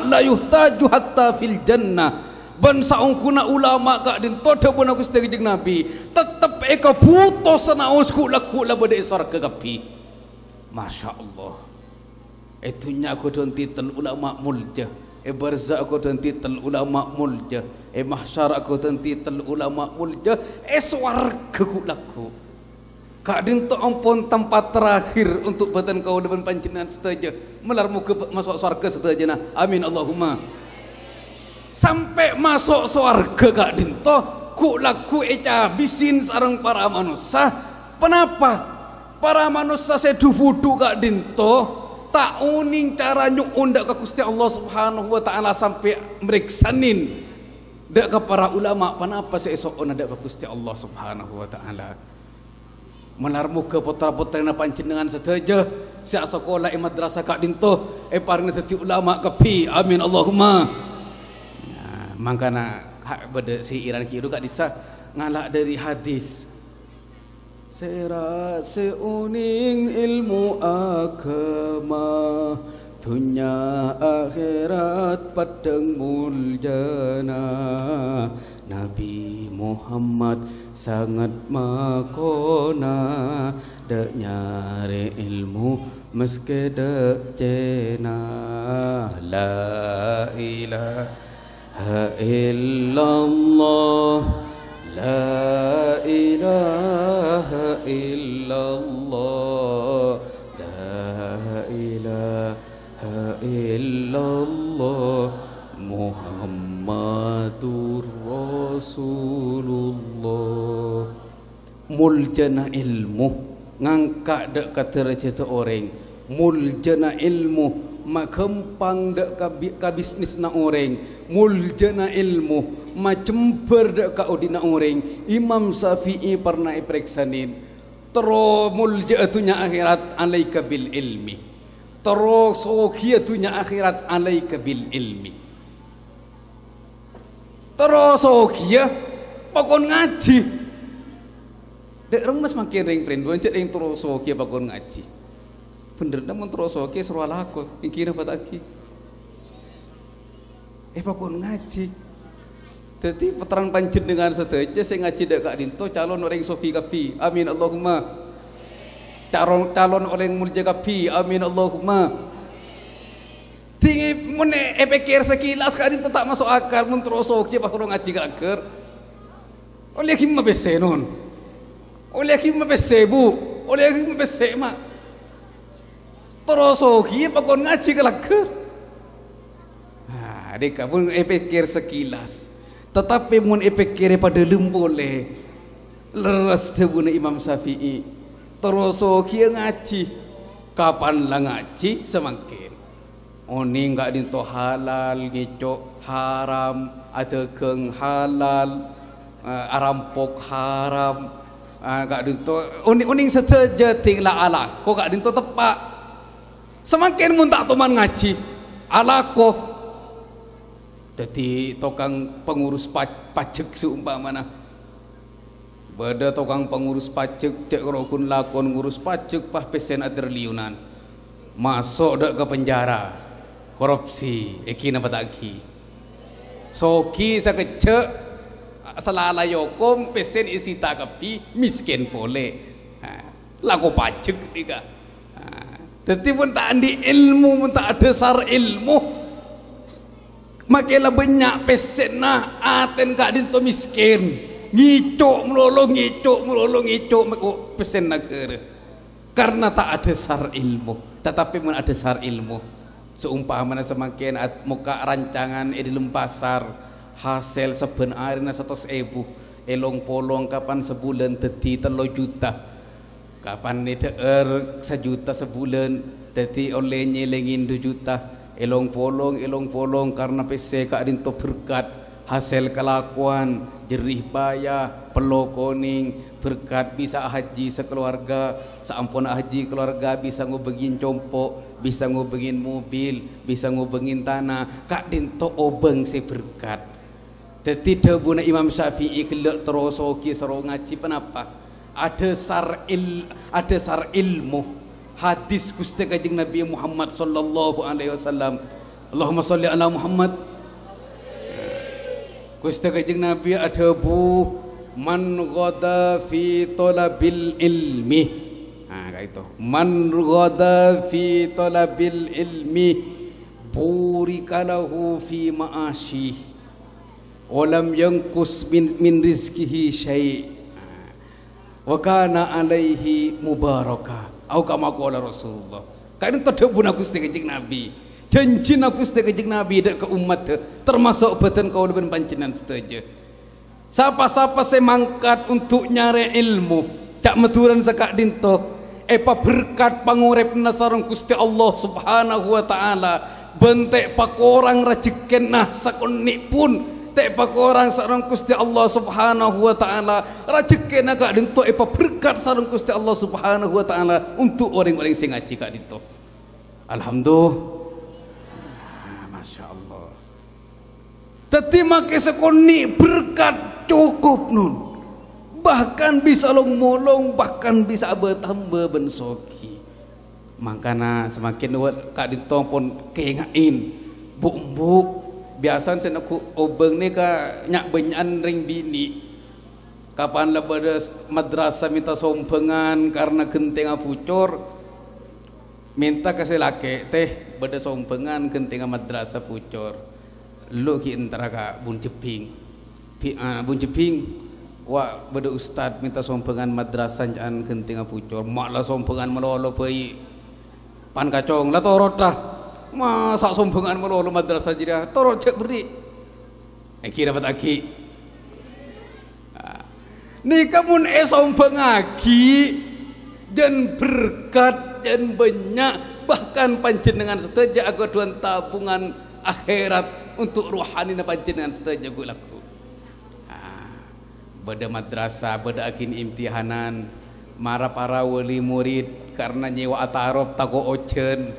la yuhtaju hatta fil jannah ban saungkuna ulama kak dinto dawuh Gusti Kanjeng Nabi tetep eka butuh sanaos ku laku labade sarga kapi masyaallah itunya aku don titel ulama mulja barza aku don titel ulama mulja mahsyar aku don titel ulama mulja swarga ku laku kak dinto ampun tempat terakhir untuk batan kau depan panjenengan sedaja melar muga masuk surga sedajana amin Allahumma sampai masuk surga kak dinto ku laku bisin sareng para manusia kenapa para manusia sedufudu kak dinto tak uning cara nyuun dak ka Gusti Allah Subhanahu wa taala sampai meriksanin dak ka para ulama kenapa seesokna dak ka Gusti Allah Subhanahu wa taala menar muga putra-putrana panjenengan sedaja sia sekolah madrasah kak dinto paring dadi ulama kapi amin Allahumma mangkana beda si Iran kieu kak disa ngalak dari hadis sera seuning ilmu agama dunya akhirat padang muljana Nabi Muhammad sangat makona dek nyari ilmu meski dek jenah. La ilaha illallah, la ilaha illallah, la ilaha illallah, Muhammadur Rasulullah. Muljana ilmu ngangkat dek kata cerita orang, muljana ilmu makempang dek ka bisnis na orang, muljana ilmu macemper dek ka udina orang. Imam Syafi'i pernah iperiksanin tero mulja'atunya akhirat alaika bil ilmi, tero sokhiyatunya akhirat alaika bil ilmi. Tero sokhiyah pakon ngaji dek rong mas makin ring prinduan cek ring tero sokhiyah pakon ngaji. Bener namun tero sokhiyah suruh lakon ingkina pataki pakon ngaji. Jadi peterang pancen dengan sedaja saya ngaji dek kak dinto calon orang sofi kapi, amin Allahumma. Calon orang mulja kapi, amin Allahumma. Tinggi mune pikir sekilas kak dinto tak masuk akal mun terus oke pak orang ngaji gak ker. Oleh kim mabese non. Oleh kim mabese bu, oleh kim mabese mak. Terus oke pak orang ngaji gak ker. Nah, dek pun pikir sekilas. Tetapi mun ipikir pada lembole leres debuna Imam Syafi'i terus kia ngaji kapan lah ngaji semakin oni enggak dinto halal ngicok haram ada keng halal arampok haram enggak dinto uning seteja tinglah ala kok enggak dinto tepak semakin mun tak teman ngaji ala kok. Jadi tokang pengurus pajak seumpamana beda tokang pengurus pajak cek rokun lakon ngurus pajak pah pesen triliunan masuk dak ke penjara korupsi ekina pataki soki sakecek selala yokom pesen isi takapi miskin boleh laku pajak tiga. Jadi pun tak andi ilmu pun tak ada sar ilmu makilah banyak pesen nah aten kak dinto miskin ngicok melolong pesen negara karena tak ada sar ilmu. Tetapi mun ada sar ilmu seumpamana semakin muka rancangan di pasar hasil sebenarnya 100.000 elong polong kapan sebulan teti 3 juta kapan neter 1 juta sebulan teti oleh nyelengin 2 juta elong polong karena pese kak dinto berkat hasil kelakuan jerih payah pelokoning berkat bisa haji sekeluarga seampun haji keluarga bisa ngobengin compok bisa ngobengin mobil bisa ngobengin tanah kak dinto obeng se berkat. Jadi debuna Imam Syafi'i kelak terus oki sero ngaji kenapa ada sar ilmu hadis Gusti Kanjeng Nabi Muhammad sallallahu alaihi wasallam. Allahumma sholli ala Muhammad. Gusti Kanjeng Nabi ada bu man ghada fi talabil ilmi. Kayak itu. Man ghada fi talabil ilmi burika lahu fi ma'ashi wa lam yanqus min rizqihi syai' wa kana alaihi mubarakah. Au kama qala Rasulullah. Kain tadabun aku Gusti Kanjeng Nabi. Janji aku Gusti Kanjeng Nabi dak ke umat termasuk badan kau lebih panjenengan setuju. Siapa-siapa semangkat untuk nyari ilmu, cak meturan sekak dinto. Epa berkat panguripna sareng Gusti Allah Subhanahu wa taala. Bentek pakorang rajiken nah sakonni pun tek pakorang sareng Gusti Allah Subhanahu wa taala rajekna kak dinto epa berkat sareng Gusti Allah Subhanahu wa taala untuk orang-orang sing ngaji kak dinto. Alhamdulillah. Masyaallah. Dadi make sekoni berkat cukup nun. Bahkan bisa long-molong, bahkan bisa bertambah bensoki. Makana semakin kak dinto pun kengain buk-buk biasa sen aku obeng ni ka nyak benyan ring bini Kapan lah beda madrasah minta sompengan karena genting pucur, minta kasih laki teh beda sompengan genting madrasah pucur. Lu ki antara ka bun jeping, bun jeping, wa beda ustad minta sompengan madrasah jangan genting pucur, mak lah sompengan melolo pei pan kacong lah torot dah, masa sompengan melolo madrasah jadi torot cek beri, kira dapat aki. Ni kamu sompengagi dan berkat dan banyak bahkan panjenengan seteja aku tuan tabungan akhirat untuk rohani na panjenengan seteja aku laku. Beda madrasah, beda akin imtihanan, mara para wali murid karena nyewa atarop tako ocen,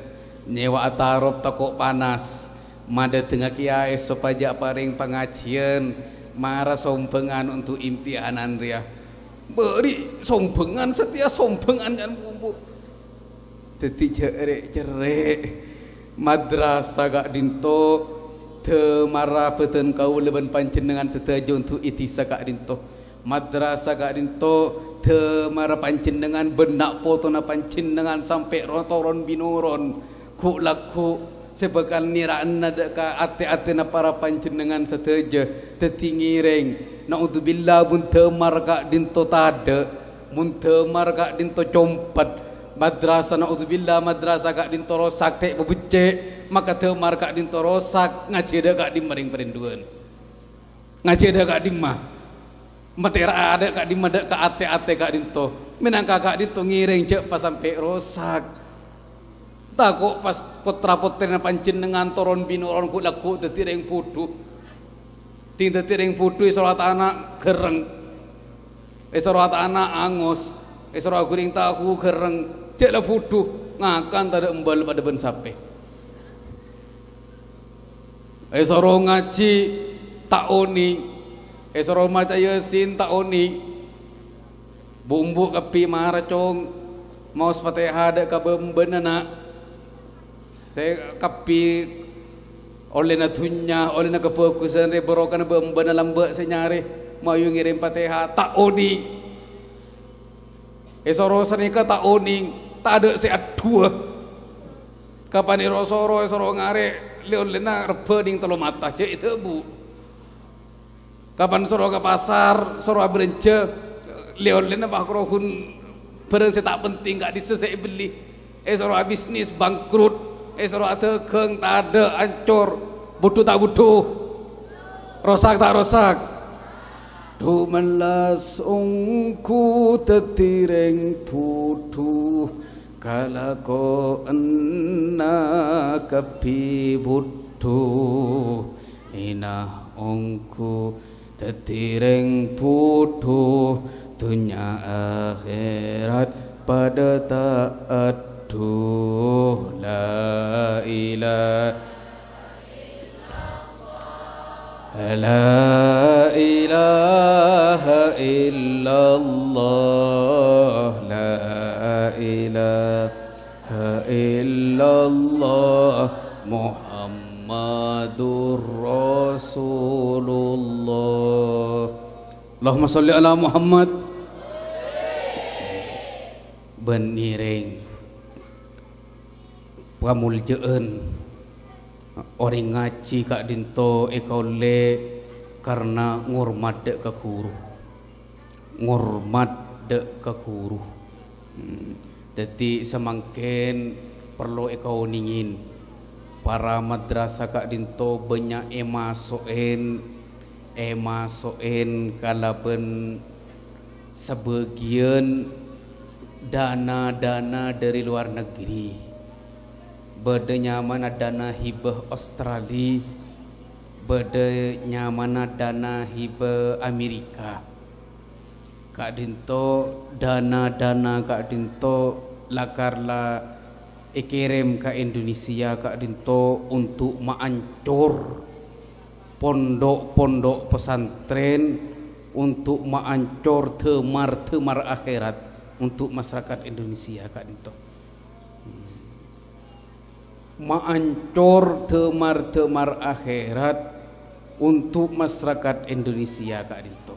nyewa atarop tako panas, mada tengah kiai supaya paring pengajian. Mara sompengan untuk imtihanan ria beri sompengan setia sompengan dan bumbu teti cerek madrasah gak dinto te mara peten kau leban panjenengan setuju untuk itisa gak dinto madrasah gak dinto te mara panjenengan benak potona panjenengan sampai rotoron binoron ku laku sebekal niraan nada ka ate-ate na para panjenengan seteja tetingireng naudzubillah mun temar ka dinto tade mun temar ka dinto compat madrasah naudzubillah madrasah ka dinto rosak te bebece maka temar ka dinto rosak ngaji ada ka di maring perinduan ngaji ada ka di mah matera ada ka di mada ka ate-ate ka dinto menangka ka dinto ngireng cek pas sampai rosak. Kok pas putra-putrina panjenengan toron binoron ku laku tetireng putu ting tetireng putu isorat anak gereng isorat anak angus isorat guring taku gereng cek lah putu ngakan tada embal pada ben sape isoro ngaji tak oni isoro maca yasin tak oni bumbu kepi maracong mau Fatihah ada ka bembenana saya kapi oleh na tunya oleh na kefokusan re berokan bembana lambak senyare mau ngirim Fatihah tak odi esoro sanika tak odi tak ada seat dua kapan irosoro esoro ngare leon lena rebening telo mata cek itu bu kapan soro ke pasar soro berence leon lena bakrohun barang saya tak penting gak disesai beli esoro bisnis bangkrut esoro ada keng tak ada ancur butuh tak butuh rosak tak rosak du melas ungku tetireng putu kalako enna kapi butuh ina ungku tetireng putu dunia akhirat pada taat Duh la ilaha illallah la ilaha illallah Muhammadur Rasulullah Allahumma salli ala Muhammad beniring pamuljaan orang ngaji kak dinto ekaule karena ngurmat dek ke guru ngurmat dek ke guru jadi semangkin perlu ekau ningin para madrasah kak dinto banyak emasoen kalaben sebagian dana-dana dari luar negeri bedanya mana dana hibah Australia bedanya mana dana hibah Amerika kak dinto dana-dana kak dinto lakarla ikirim ke Indonesia kak dinto untuk maancur pondok-pondok pesantren untuk maancur temar akhirat untuk masyarakat Indonesia kak dinto maancur temar akhirat untuk masyarakat Indonesia kak dinto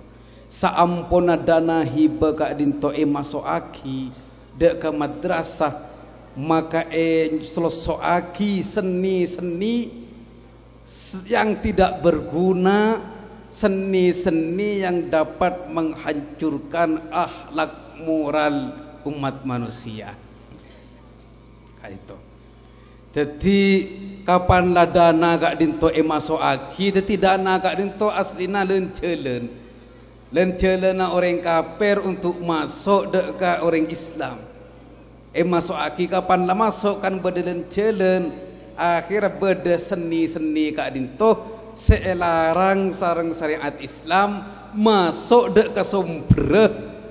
Saampuna dana hiba kak dinto masoaki dek ke madrasah, maka selosoaki seni-seni yang tidak berguna, seni-seni yang dapat menghancurkan akhlak moral umat manusia. Kayak itu. Jadi kapan lah dana kak dinto masoaki, jadi dana kak dinto aslina lencelen. Lencana orang kafir untuk masuk dekat orang Islam. Masuk aki kapan lah masuk kan berlencelen. Akhir berde seni-seni kak dinto selarang sarang syariat Islam masuk dekat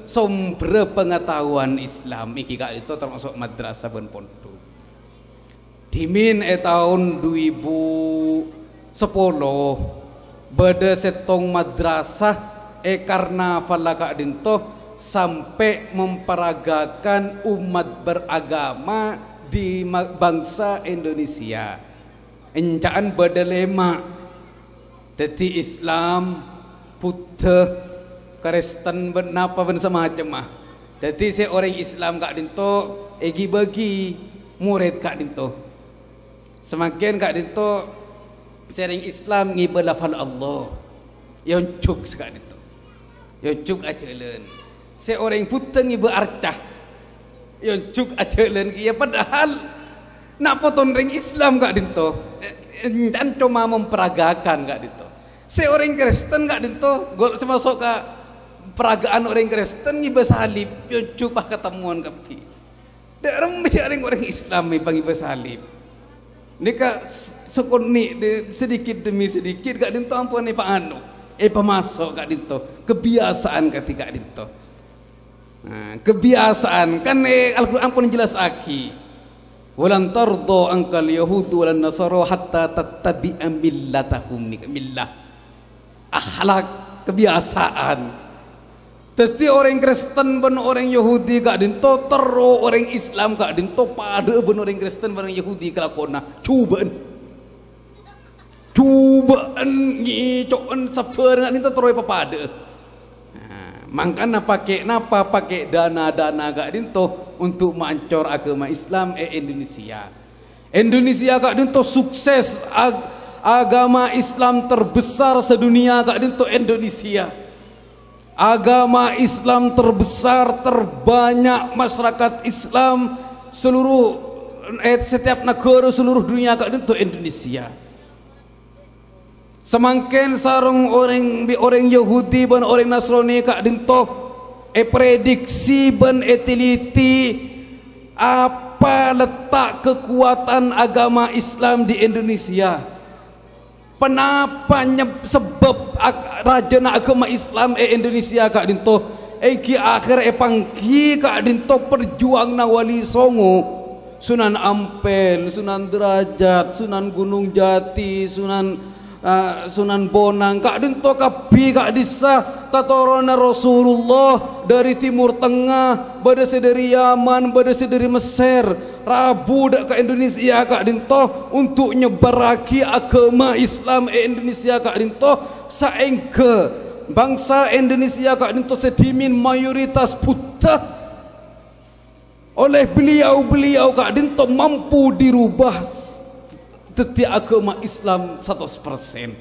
sumber pengetahuan Islam. Iki kak dinto termasuk madrasah ben pondok. Dimin tahun 2010 berde setong madrasah karena falaka dinto sampai memperagakan umat beragama di bangsa Indonesia. Encaan berdelema, jadi Islam, Buddha, Kristen, benapa ben semacam. Jadi saya orang Islam kak dinto, bagi murid kak dinto. Semakin kak dinto sering Islam ngibah lafal Allah, yang cuk sekak dinto. Yocuk acelen. Seorang puteng ibu arcah. Yocuk acelen kia padahal nak potong ring Islam kak dinto. Dan cuma memperagakan kak dinto. Seorang Kristen kak dinto, gol semasuk ke peragaan orang Kristen ibu salib. Yocuk pah ketemuan kapi. Dalam macam orang Islam ibu ibu salib. Nika sekoni sedikit demi sedikit kak dinto ampun ni pak anu. Pemasok kak dinto, kebiasaan ketika dinto. Nah, kebiasaan kan Al-Qur'an pun jelas aki. Walan tardo angkal yahudu walan nasara hatta tattabi'a millatahum, millah. Akhlak kebiasaan. Jadi orang Kristen ben orang Yahudi kak dinto, tero orang Islam kak dinto pada ben orang Kristen ben orang Yahudi kelakona. Cubaan ngicon sabar ngan itu terus papada. Mangkana pakai dana kak dinto untuk mancor agama Islam Indonesia. Indonesia kak dinto sukses agama Islam terbesar sedunia kak dinto Indonesia. Agama Islam terbesar, terbanyak masyarakat Islam seluruh setiap negara seluruh dunia kak dinto Indonesia. Semakin sarung orang Yahudi dan orang Nasrani kak dinto prediksi dan teliti apa letak kekuatan agama Islam di Indonesia. Kenapa sebab rajana agama Islam Indonesia kak dinto ki akhir pangki kak dinto perjuang na Wali Songo, Sunan Ampel, Sunan Derajat, Sunan Gunung Jati, Sunan Bonang kak dinto kapi kak disa katorona Rasulullah dari Timur Tengah, badasi dari Yaman, badasi dari Mesir, Rabu dak ke Indonesia kak dinto untuk nyebaraki agama Islam Indonesia kak dinto saengke bangsa Indonesia kak dinto sedimin mayoritas buta oleh beliau kak dinto mampu dirubah setiap agama Islam 100%.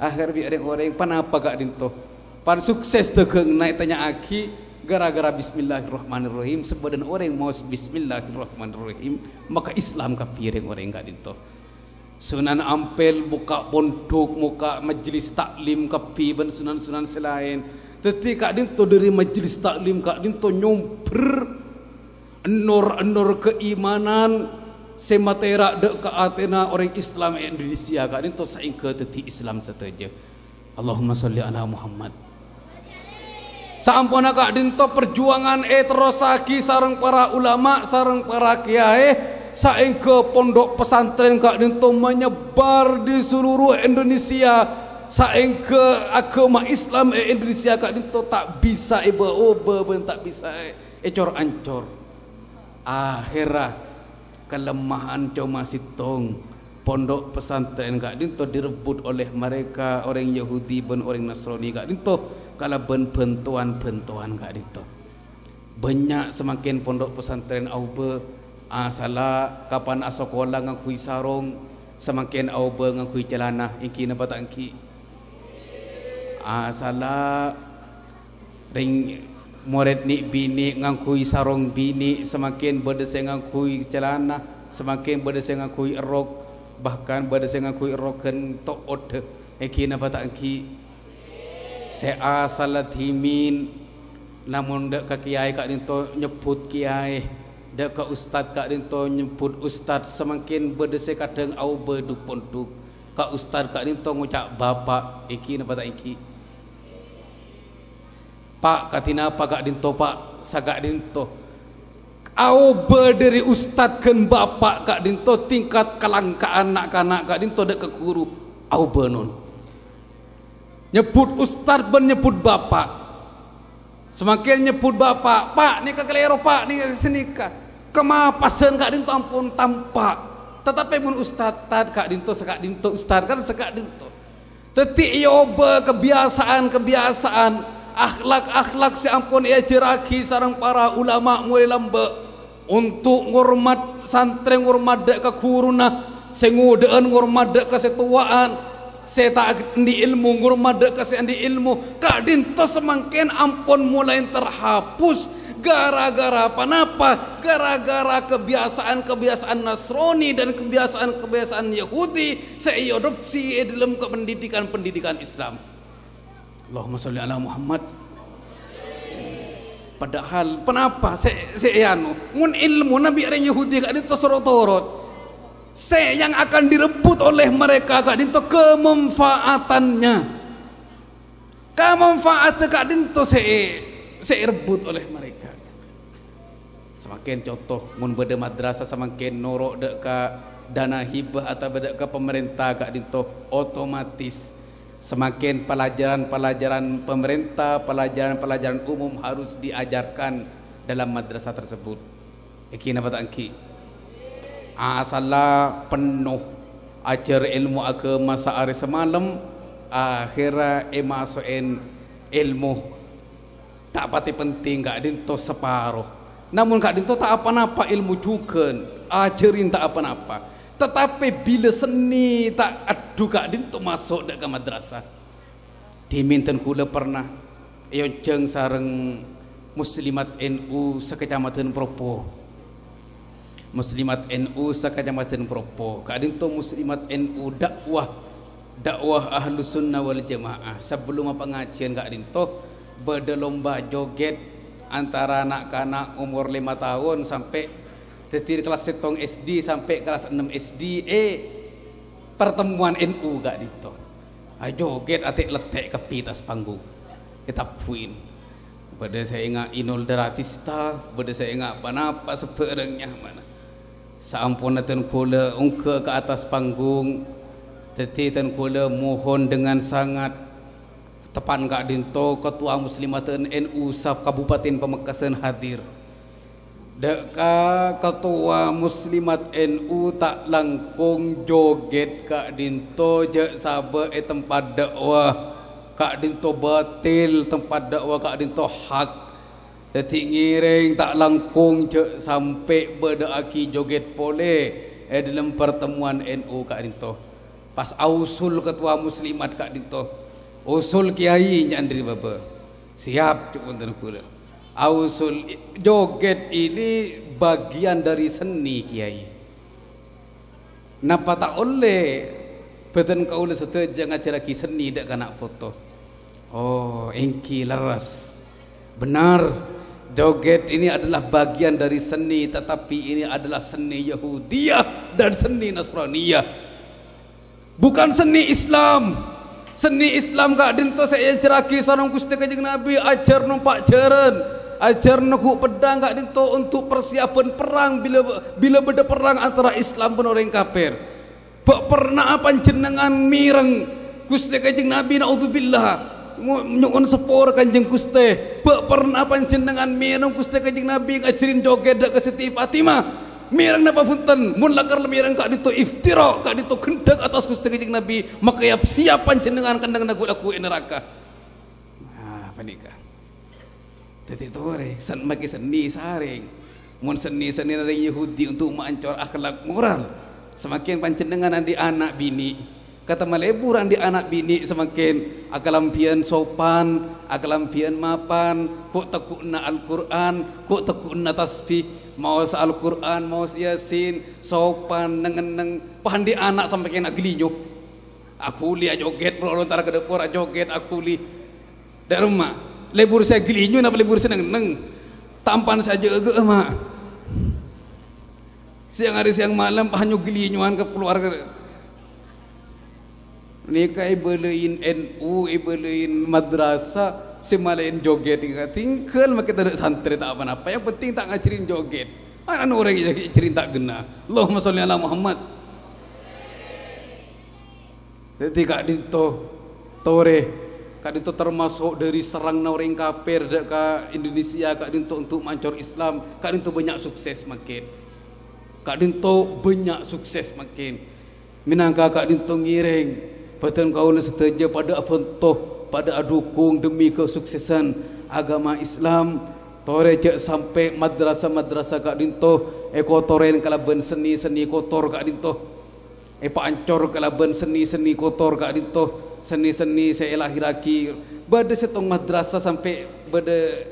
Akhir biar orang panapa kak dinto pan sukses tegeng naik tanya aki gara-gara bismillahirrahmanirrahim. Sebadan orang mau bismillahirrahmanirrahim maka Islam kafir orang kak dinto. Sunan Ampel buka pondok, muka majelis taklim kapi dan sunan-sunan selain. Tetapi kak dinto dari majelis taklim kak dinto nyomper enor keimanan sematera dek ke Athena orang Islam Indonesia kak dinto saingke teti Islam sateja. Allahumma sholli ala Muhammad. Sampuna kak dinto perjuangan terosaki sareng para ulama, sareng para kiai, saingke pondok pesantren kak dinto menyebar di seluruh Indonesia. Saingke agama Islam Indonesia kak dinto tak bisa ben tak bisa ecor ancor. Akhirah kelemahan cuma sitong pondok pesantren kak dinto direbut oleh mereka orang Yahudi ben orang Nasrani kak dinto kala ben bentuan kak dinto banyak semakin pondok pesantren aube salah kapan asokola ngakui sarong semakin aube ngakui celana iki napa tak ki salah ring murid ni bini ngakui sarong bini semakin berdeseng ngakui celana semakin berdeseng ngakui rok bahkan berdeseng ngakui roken toot iki napa tak ki sea salat himin namun dak ka kiai kak dinto nyebut kiai dak ka ustad kak dinto nyebut ustad semakin berdeseng kadang au berdupon du ka ustad kak dinto ngucap bapak iki napa tak iki Pak katina apa kak dinto pak sagak dinto au berdiri ustad ken bapak kak dinto tingkat kelangkaan anak kanak kak dinto dek ke guru au benon nyebut ustad ben nyebut bapak semakin nyebut bapak pak ni kekelero pak ni senika kemapasan kak dinto ampun tampak tetapi mun ustad tad kak dinto sagak dinto ustad kan sagak dinto tetik yoba kebiasaan akhlak si ampun ia jeraki sarang para ulama mulai lambe untuk ngurmat santren ngurmat dek ke kuruna sengudaan ngurmat dek ke setuaan seta di ilmu ngurmat dek ke di ilmu kak dinto semakin ampun mulai terhapus gara-gara apa napa gara-gara kebiasaan Nasrani dan kebiasaan Yahudi saya adopsi dalam pendidikan Islam. Allahumma sholli ala Muhammad. Padahal kenapa saya mun ilmu Nabi orang Yahudi kak dinto sorot-sorot yang akan direbut oleh mereka kak dinto kemanfaatannya kak dinto saya rebut oleh mereka. Semakin contoh mun beda madrasah semakin norok dek ka dana hibah atau beda ka pemerintah kak dinto otomatis semakin pelajaran pemerintah, pelajaran umum harus diajarkan dalam madrasah tersebut. Iki napa tak ki? Asala penuh ajar ilmu agama sehari semalam, akhirnya masukin ilmu tak pati penting kak dinto separuh. Namun kak dinto tak apa-apa ilmu juga, ajarin tak apa-apa. Tetapi bila seni tak adu kak dinto masuk ke madrasah diminten kula pernah jeng sareng muslimat NU sekecamatan Propo muslimat NU sekecamatan Propo kak dinto muslimat NU dakwah ahlus sunnah wal jamaah sebelum pengajian kak dinto beda lomba joget antara anak-anak umur 5 tahun sampai dari kelas 7 SD sampai kelas 6 SD pertemuan NU gak dito joget atik letek ke pitas panggung kita puin pada saya ingat Inul Daratista pada saya ingat apa seperangnya mana saampun ten kula ungke ke atas panggung teti ten kula mohon dengan sangat tepan gak dinto ketua muslimatan NU sab Kabupaten Pamekasan hadir deka ketua muslimat NU tak langkung joget kak dinto je sabe tempat dakwah kak dinto batil tempat dakwah kak dinto hak detik ngiring tak langkung je sampai berdeaki joget pole dalam pertemuan NU kak dinto pas ausul ketua muslimat kak dinto usul kiai nyandri baba siap cuk wonten kula ausul joget ini bagian dari seni kiai. Napa tak oleh beten kaula seteja ngajaraki seni dak kana foto. Oh, engki leres. Benar. Joget ini adalah bagian dari seni tetapi ini adalah seni Yahudiyah dan seni Nasraniyah. Bukan seni Islam. Seni Islam kak dinto saya ajaraki sareng Gusti Kanjeng Nabi ajar numpak jaran. Ajar nekuk pedang kak dinto untuk persiapan perang bila beda perang antara Islam dan orang kafir. Pernah apa jenengan mireng Gusti Kanjeng Nabi naudzubillah nyuwun sepur Kanjeng Gusti. Pernah apa jenengan mireng Gusti Kanjeng Nabi ngajarin joget dak ke Siti Fatimah. mirang napa punten mun lakar mirang kak dito iftira kak dito kendak atas Gusti Kanjeng Nabi maka ya siap panjenengan kandang lagu neraka. Nah panika dadi tore san make seni saring mun seni dari Yahudi untuk mengancor akhlak moral semakin panjenengan di anak bini kata maleburan di anak bini semakin akalampian sopan akalampian mapan kok tekuna Al-Quran kok tekuna tasbih mau Al-Quran mau Yasin sopan neng pahan di anak sampai kena gelinyo aku lihat joget kalau lontar ke dapur joget aku li dari rumah lebur saya gelinyo napa lebur saya neng tampan saja ege mak siang hari siang malam pahanyo gelinyoan ke keluarga nikah ibelein NU ibelein madrasah semalain joget tinggal mak kita santri tak apa-apa yang penting tak ngajarin joget anak orang ngajarin tak gena Allahumma sholli ala Muhammad. Jadi kak dito tore kak dito termasuk dari serang orang kafir ke Indonesia kak dito untuk mancor Islam kak dito banyak sukses makin kak dito banyak sukses makin minangka kak dito ngiring Patan kau setuju pada apuntoh pada adukung demi kesuksesan agama Islam tore cek sampai madrasah kak dinto kotoren kalaban seni kotor kak dinto pancor kalaban seni kotor kak dinto seni saya lahiraki bade setong madrasah sampai bade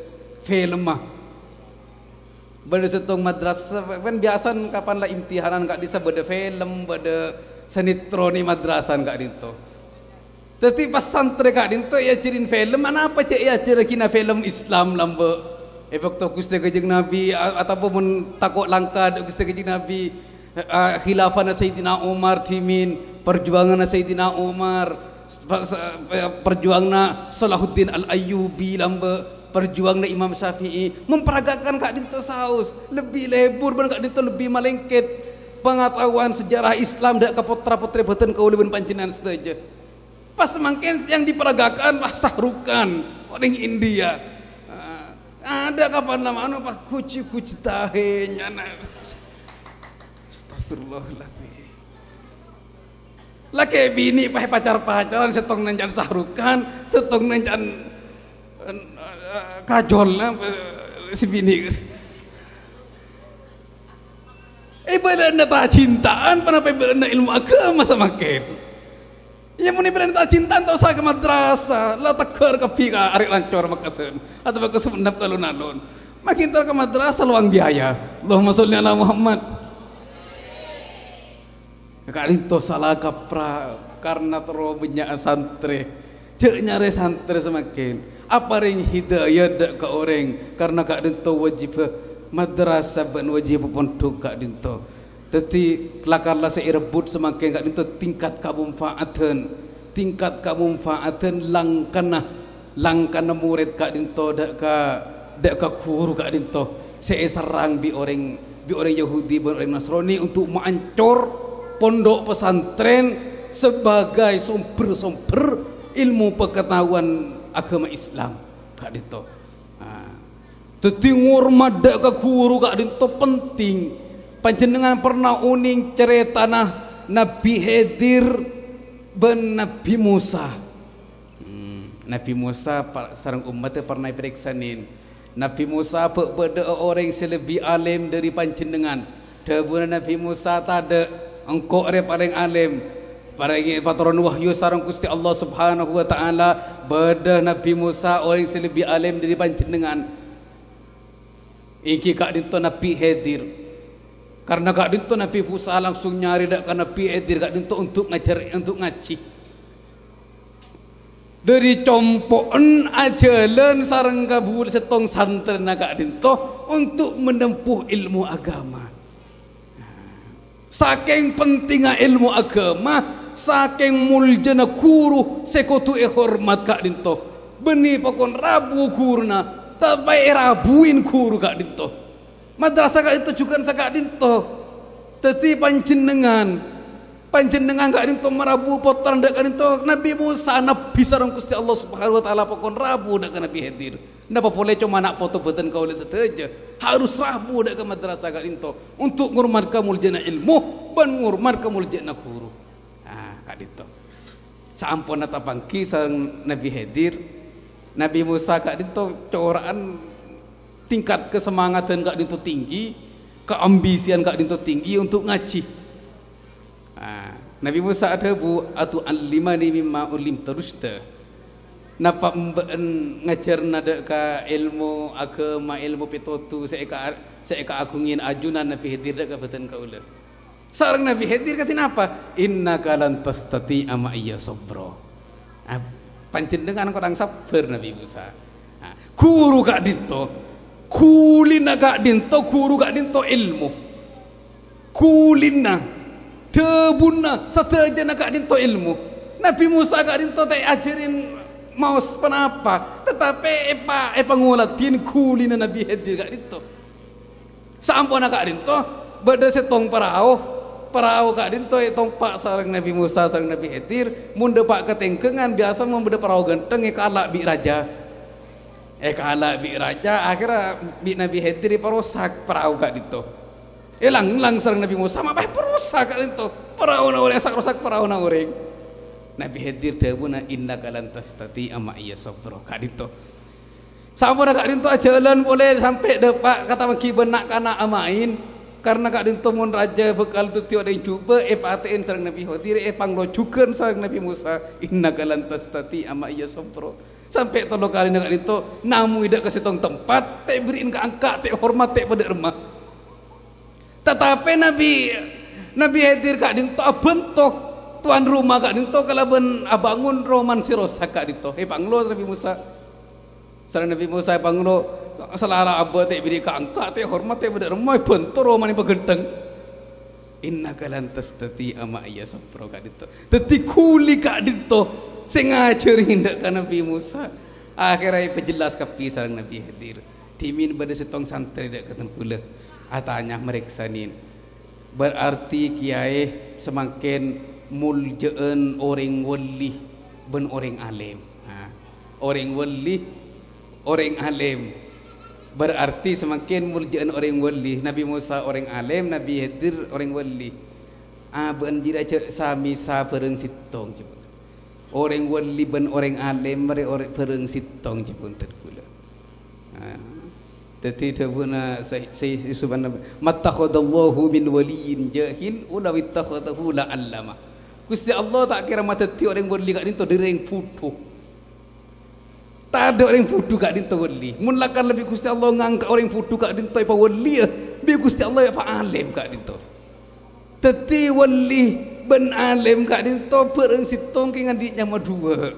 film mah bade setong madrasah kan biasan kapan lah imtihanan kak disa bade film bade senitroni madrasan kak dinto. Tapi pas santri kak dinto ya cirin film mana apa cek ya ciri kina film Islam lambe. Waktu Gusti Kanjeng Nabi ataupun takut langka Gusti Kanjeng Nabi khilafah Sayyidina Umar timin perjuangan Sayyidina Umar perjuangan Salahuddin Al-Ayyubi lambe perjuangan Imam Syafi'i memperagakan kak dinto saus lebih lebur ban kak dinto lebih malengket pengetahuan sejarah Islam dak ke putra-putri boten kaulibun panjenengan setuju. Pas semakin yang diperagakan Sahrukan orang India. Ada kapan lama anu pak kuci tahenya. Astagfirullahaladzim. Laki bini pacaran setong nencan Sahrukan, setong nencan kajol si bini. Ibadah tak cintaan, kenapa ibadah ilmu agama semakin? Yang muni ibadah tak cintaan tak usah ke madrasah, lah teker ke pika arik lancor makasen atau ke semenap kalau nalon. Makin ter ke madrasah luang biaya. Allahumma sholli ala Muhammad. Kak itu salah kaprah karena terlalu banyak santri. Cek nyari santri semakin. Apa ring hidayah dak ke orang karena kak itu wajib madrasah ban wajib pondok kak dinto. Teti lakarlah seirebut semakin kak dinto tingkat kamunfaatan langkana murid kak dinto dak ka guru kak dinto serang bi orang Yahudi bi orang Nasrani untuk mengancor pondok pesantren sebagai sumber ilmu pengetahuan agama Islam kak dinto. Teti ngurmat dak ka guru kak dinto penting. Panjenengan pernah uning cerita Nabi Khidir ben Nabi Musa. Nabi Musa sareng umatnya pernah periksanin. Nabi Musa beda orang yang lebih alim dari panjenengan. Dawuh Nabi Musa tade engkau are paling alim. Paring paturan wahyu sareng Gusti Allah Subhanahu wa taala beda Nabi Musa orang yang lebih alim dari panjenengan. Iki kak dinto Nabi Khidir. Karena kak dinto Nabi Musa langsung nyari dak kana Nabi Khidir kak dinto untuk ngaji. Dari compoen ajalan sareng kabul setong santren kak dinto untuk menempuh ilmu agama. Saking pentingnya ilmu agama, saking muljana guru sekutu hormat kak dinto. Beni pokon rabu guruna, tapi rabuin guru kak dinto. Madrasah kak itu juga sakak dinto. Teti panjenengan kak dinto merabu potran dak kak dinto Nabi Musa Nabi sareng Gusti Allah Subhanahu wa taala pokon rabu dak Nabi Khidir. Napa boleh cuma nak foto beten kau le saja. Harus rabu dak ke madrasah kak dinto untuk ngurmat kamul jana ilmu ban ngurmat kamul jana guru. Ah kak dinto. Sampun nata pangki sang Nabi Khidir, Nabi Musa kak dinto coraan tingkat kesemangatan kak dinto tinggi, keambisian kak dinto tinggi untuk ngaji. Ah, Nabi Musa ada bu atu alimani mimma ulim terusda. Napa ngajar nada ka ilmu agama ilmu petotu saya ka agungin ajunan Nabi Khidir dak beten ka ula. Sareng Nabi Khidir kata napa? Innaka lan tastati ama iya sabra. Panjenengan kurang sabar Nabi Musa. Guru kak dinto, kulina kak dinto, guru kak dinto ilmu. Kulina, debuna sateja nak kak dinto ilmu. Nabi Musa kak dinto tak ajarin maus penapa, tetapi epa ngulatin kulina Nabi Khidir kak dinto. Sampun kak dinto, beda setong parau kak dinto etong pak sareng Nabi Musa sareng Nabi Khidir, mun pak ketengkengan biasa mun beda parau genteng kalak bi raja. Kalak bi raja akhirnya bi Nabi Khidir parosak parau kak dinto. Lang sareng Nabi Musa mah perusak kak dinto. Parau na urang rusak parau na urang. Nabi Khidir dawuna innaka lan tastati ama iya sabra kak dinto. Sampun kak dinto jalan boleh sampai depak kata maki benak kana amain karena kak dinto mun raja bekal tu tio deui cuba patein sareng Nabi Khidir panglojukeun sareng Nabi Musa innaka lan tastati ama iya sabra. Sampai tolo kali kak dinto namu idak ke setong tempat teh beriin ka angka teh hormat teh pada remah. Tetapi Nabi Khidir kak dinto bentuk tuan rumah kak dinto kalaban abangun roman sirosa kak dinto panglo Nabi Musa sareng Nabi Musa panglo selara abah teh bidi ka angka teh hormat teh beda remah bentuk roman pegenteng innaka lan tastati ama iya sabra kak dinto dadi kuli kak dinto sing ngajar hindak ka Nabi Musa akhirnya pejelas kapi sareng Nabi Khidir dimin pada setong santri dak keten kula atanya meriksanin berarti kiai semakin muljeun orang wali ben orang alim. Orang wali orang alim berarti semakin muljeun orang wali. Nabi Musa orang alim, Nabi Khidir orang wali. Ben jira sami sabereung sitong cepun. Orang wali ben orang alim mere orang bereung sitong cepun kula. Dadi dawuhna Sayyid Yusuf an-Nabi mattakhadallahu min waliyin jahil ulaw ittakhadahu la allama. Gusti Allah tak kira mata ti orang wali kak dinto dereng putu. Tak ada orang putu kak dinto wali. Mun lakan lebih Gusti Allah ngangkat orang putu kak dinto apa wali bi Gusti Allah apa alim kak dinto. Teti wali ben alim kak dinto bereng sitong ke ngadiknya madua.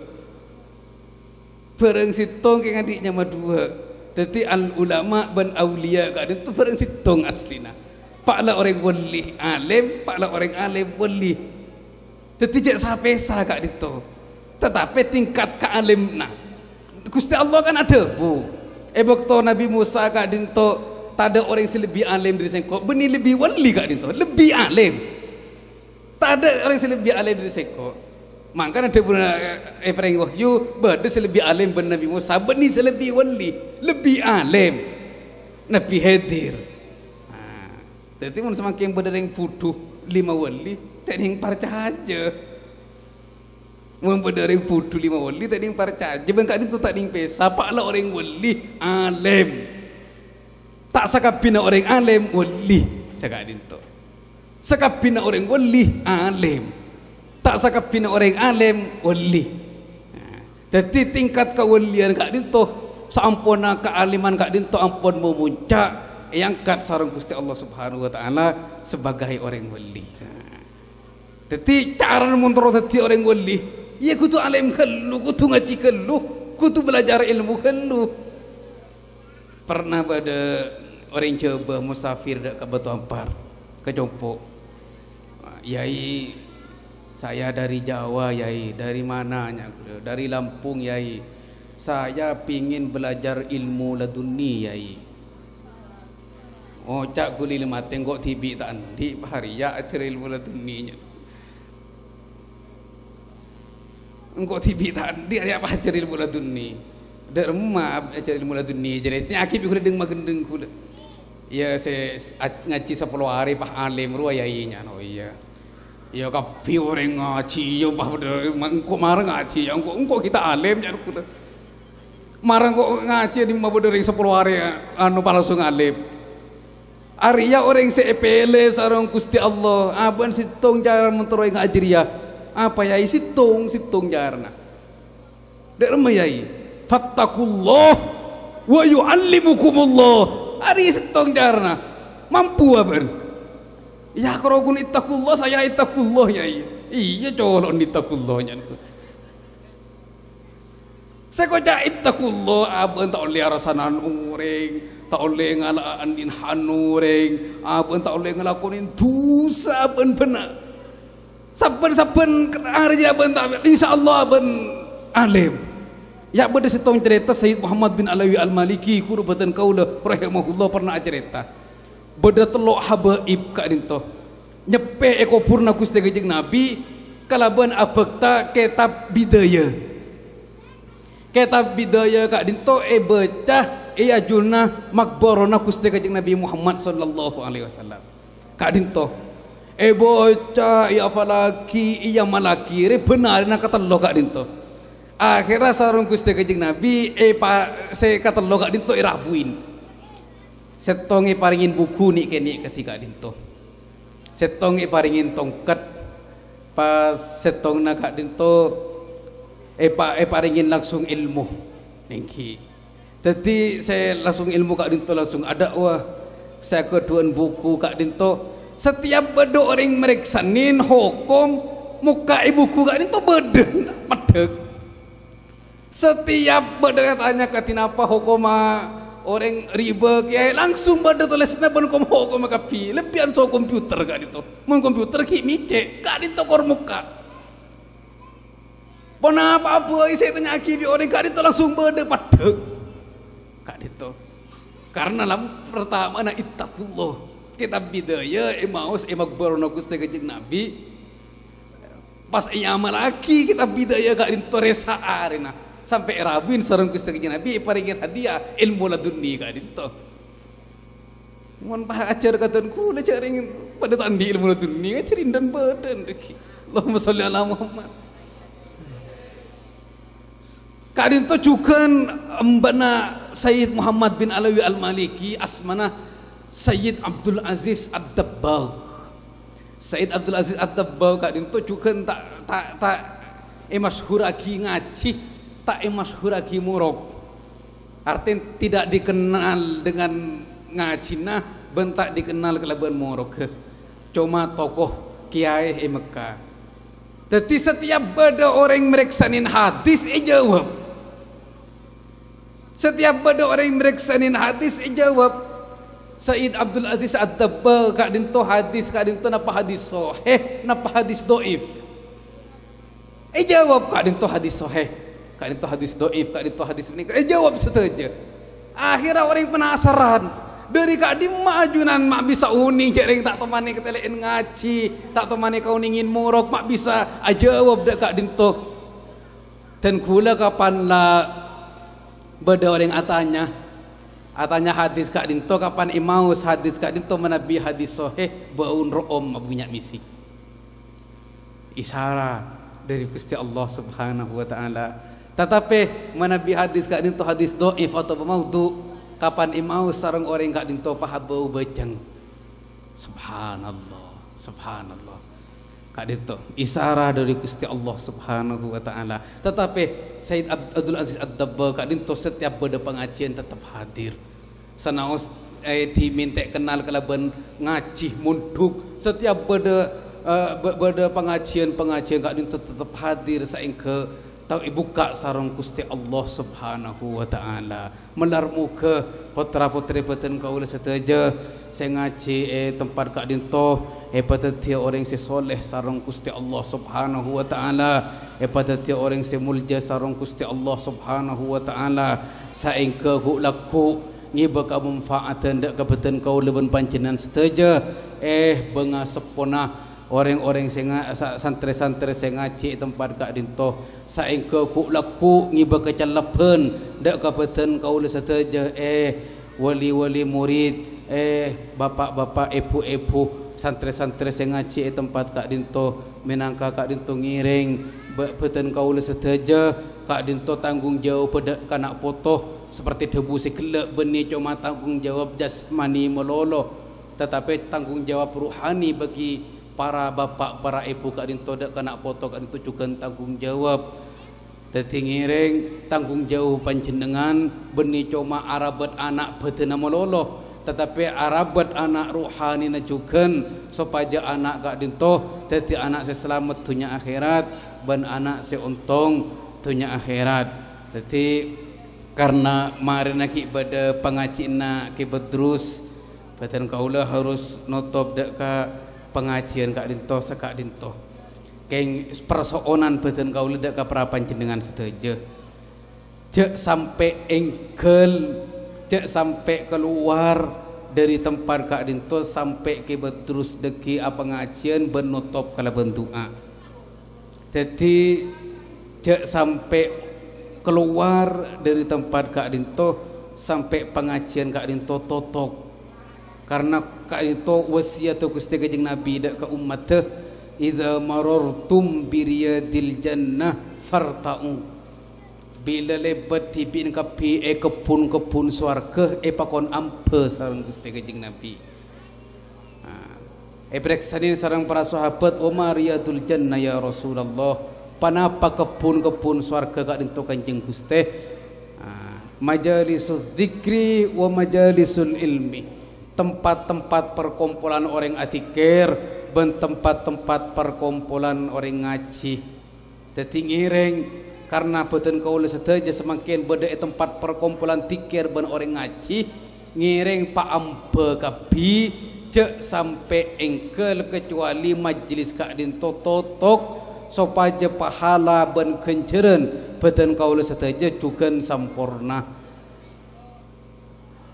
Bereng sitong ke ngadiknya madua. Teti al ulama ben aulia kak dinto bereng sitong aslina. Paklah orang wali alim, paklah orang alim wali. Tidak sapesa kak dito. Tetapi tingkat kealimna Gusti Allah kan ada bu. Waktu Nabi Musa kak dinto tak ada orang yang lebih alim dari sengko. Benih lebih wali kak dinto, lebih alim. Tak ada orang yang lebih alim dari sengko. Maka ada pun Ibrahim wahyu berde lebih alim ben Nabi Musa, benih lebih wali, lebih alim Nabi Khidir. Jadi mun semakin berde yang puduh 5 wali, tak ada yang percaya. Mun berde yang puduh 5 wali, tak ada yang percaya. Bengkak itu tak ada yang pesa. Paklah orang wali alim. Tak sakabina orang alim wali. Sakak dinto. Sakabina orang wali alim. Tak sakabina orang alim wali. Jadi tingkat kewalian kak dinto sampuna kealiman kak dinto ampun memuncak angkat sareng Gusti Allah Subhanahu wa taala sebagai orang wali. Jadi cara mundur dadi orang wali, ya kudu alim kellu, kudu ngaji kellu, kudu belajar ilmu kellu. Pernah pada orang coba musafir dak ke Batu Ampar, ke Jompo. Yai, saya dari Jawa, Yai. Dari mananya? Dari Lampung, Yai. Saya pingin belajar ilmu laduni, Yai. Oh, cak guli lima tengok tibi tak andi hari ya ajar ilmu laduninya. Engkau tibi tak andi hari apa ajar ilmu laduni. dak remah ajar ilmu laduni jadi nyakit ku deng magendeng ku ya se ngaji 10 hari pah alim ru ayainya no iya ya kapi orang ngaji ya pah engko marang ngaji ya engko kita alim jar ku marang kok ngaji di mabodering 10 hari anu langsung alim Arya orang sepele sarong Gusti Allah aban sitong jaran menteroi ngajriya apa yai sitong jarna dek remah yai fattakullah wa yu'allimukumullah ari sitong jarna mampu aban ya kalau kun ittaqullah saya ittaqullah yai iya colon ittaqullah nyanku saya kocak ittaqullah aban tak oleh rasanan ureng tak oleh ngalaan inhanureng aben tak oleh ngelakonin dosa aben benar saben-saben hari aben tak insyaallah aben alim ya beda setong cerita Sayyid Muhammad bin Alawi Al-Maliki kurubatan kaula rahimahullah pernah cerita beda telok habaib kak dinto nyepe eko purna Gusti Kanjeng Nabi kalaban abekta kitab bidaya kak dinto becah iya julna makborona Gusti Kanjeng Nabi Muhammad sallallahu alaihi wasallam kak dinto bocah iya falaki iya malaki re benar na katelo kak dinto akhirnya sarung Gusti Kanjeng Nabi se katelo kak dinto irabuin setonge paringin buku ni kene ketika dinto setonge paringin tongkat pas setongna kak dinto paringin langsung ilmu nengki jadi saya langsung ilmu kak dinto langsung ada wah saya keduan buku kak dinto setiap beda orang meriksanin hukum muka ibuku kak dinto beda medek setiap beda tanya katinapa hukum orang riba kiai langsung beda tulisnya hukum kapi lebihan so komputer kak dinto mun komputer ki mice kak dinto kor muka pona apa saya tanya kiri orang kak dinto langsung beda medek kak dito karena lam pertama na ittaqullah kitab bidaya emaus emakbarona Gusti Kanjeng Nabi pas iya malaki kitab bidaya kak dito resa arena sampai rabin sareng Gusti Kanjeng Nabi paringin hadiah ilmu laduni kak dito mun pah ajar katenku le caring pada tandi ilmu laduni ngajarin dan badan deki Allahumma sholli ala Muhammad kak dinto juga mbana Sayyid Muhammad bin Alawi Al-Maliki asmana Sayyid Abdul Aziz Ad-Dabbagh Sayyid Abdul Aziz Ad-Dabbagh kak dinto juga tak masyhur lagi ngaji tak masyhur lagi murok artinya tidak dikenal dengan ngajina bentak dikenal kelaban murok cuma tokoh kiai Mekah jadi setiap beda orang meriksanin hadis jawab setiap beda orang meriksanin hadis jawab Sayyid Abdul Aziz Ad-Dabbagh kak dinto hadis kak dinto napa hadis sahih napa hadis dhaif jawab kak dinto hadis sahih kak dinto hadis dhaif kak dinto hadis ini jawab saja akhirnya orang penasaran dari kak di majunan mak bisa uning cering tak temani ketelein ngaji tak temani kau ningin murok mak bisa jawab dak kak dinto dan kula kapan lah beda orang atanya hadis kak dinto kapan imaus hadis kak dinto menabi hadis sahih baun room punya misi isyarat dari Gusti Allah Subhanahu wa taala tetapi menabi hadis kak dinto hadis dhaif atau maudhu kapan imaus sareng orang kak dinto pahabau bejeng subhanallah kak dinto isyarat dari Gusti Allah Subhanahu wa taala tetapi Sayyid Abdul Aziz Ad-Dabbagh kak dinto setiap beda pengajian tetap hadir sanaos diminta kenal kelaban ngaji munduk setiap beda pengajian kak dinto tetap hadir saengke tau ibuka sarong Gusti Allah Subhanahu wa taala melar muka putra-putri peten kaula seteja saya ngaji tempat kak dinto pada tiap orang si soleh sarong Gusti Allah Subhanahu wa taala pada tiap orang si mulja sarong Gusti Allah Subhanahu wa taala saengke hu laku ngiba ka manfaatan dak kapeten kau leben pancenan seteja benga sepona orang-orang santri-santri sing ngaji tempat kak dinto saengke ku laku ngiba kecalapen dak kapeten kaula sateja wali-wali murid bapak-bapak ibu-ibu santri-santri sing ngaji tempat kak dinto minangka kak dinto ngiring beten kaula sateja kak dinto tanggung jawab pada kanak potoh seperti debu sekelek benih cuma tanggung jawab jasmani melolo tetapi tanggung jawab ruhani bagi para bapak, para ibu kak dinto dak kena foto kak dinto juga tanggung jawab. Dadi ngiring tanggung jawab panjenengan benih cuma arabat anak betena melolo, tetapi arabat anak ruhani na juga supaya anak kak dinto dadi anak selamat dunia akhirat ban anak untung dunia akhirat. Dadi karena mari nak ibadah pengacina ki bedrus beten kaula harus notop dak ka pengajian kak dinto sekak dinto keng persoalan beten kaula dak ka para panjenengan sedaja jek sampai engkel jek sampai keluar dari tempat kak dinto sampai ke bedrus deki pengajian benutop kala bentua jadi jek sampai keluar dari tempat kak dinto sampai pengajian kak dinto totok karena kak itu wasiat Gusti Kanjeng Nabi dak ke umat idza marartum biriyadil jannah farta'u bila lebat tipin kapi kebun-kebun swarga pakon ampe sareng Gusti Kanjeng Nabi preksanin sareng para sahabat wa mariyadul jannah ya Rasulullah panapa kebun-kebun swarga kak dinto Kanjeng Gusti majalisul dzikri wa majalisul ilmi tempat-tempat perkumpulan orang atikir dan tempat-tempat perkumpulan orang ngaji. Dadi ngiring karena beten kaula sedaja semakin beda tempat perkumpulan tikir dan orang ngaji ngiring pa ambe kabi cek sampai engkel kecuali majelis kak dinto totok supaya pahala ben kenceren beten kaula sedaja juga sampurna.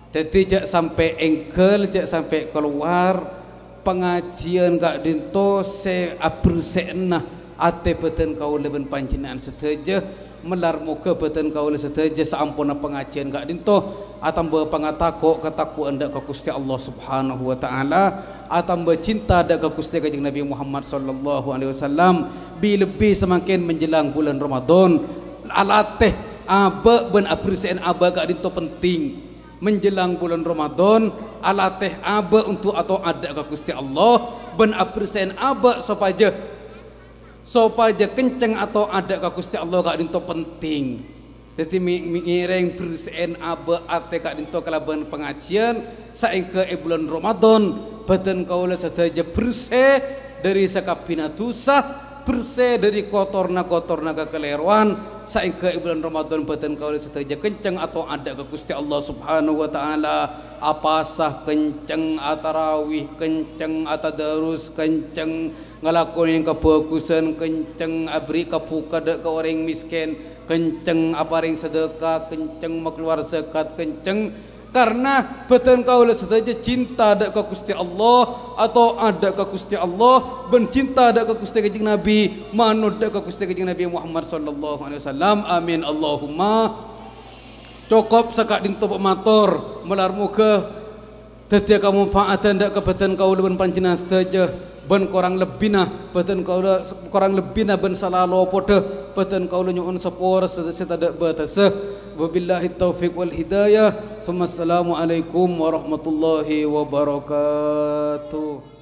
Jadi jak sampai engkel, jak sampai keluar pengajian kak dinto se abrusena ate beten kaula ben panjenengan sedaja melar muka beten kaula sedaja sampuna pengajian kak dinto atamba pangatako kataku anda ka Gusti Allah Subhanahu wa taala atamba cinta dak ka Gusti Kanjeng Nabi Muhammad sallallahu alaihi wasallam bi lebih semakin menjelang bulan Ramadan alateh aba ben abrusena aba kak dinto penting menjelang bulan Ramadan alateh aba untuk atau ada ke Gusti Allah ben abresen aba supaya kenceng atau ada ke Gusti Allah kak dinto penting jadi ngiring bersen aba ate kak dinto kalaban pengajian saengke bulan Ramadan badan kaula sadaja bersih dari sakabina dosa bersih dari kotorna kekeliruan saengke bulan Ramadan badan kaula sadaja kenceng atau ada ke Gusti Allah Subhanahu wa taala apasah kenceng atarawih kenceng atadarus kenceng ngelakoni kebagusan kenceng abri kapuka ke orang miskin kenceng aparing sedekah kenceng makluar zakat kenceng karena beten kaula saja cinta dak ka Gusti Allah atau ada ka Gusti Allah ben cinta dak ka Gusti Kanjeng Nabi manut dak ka Gusti Kanjeng Nabi Muhammad sallallahu alaihi wasallam amin Allahumma cukup sakak dinto matur melar muga dadi kamu faatan dak ka beten kaula ben panjenengan saja ben kurang lebihna beten kaula kurang lebihna ben salalo podo beten kaula nyuwun sepur setada batas wabillahi taufiq wal hidayah. Assalamualaikum warahmatullahi wabarakatuh.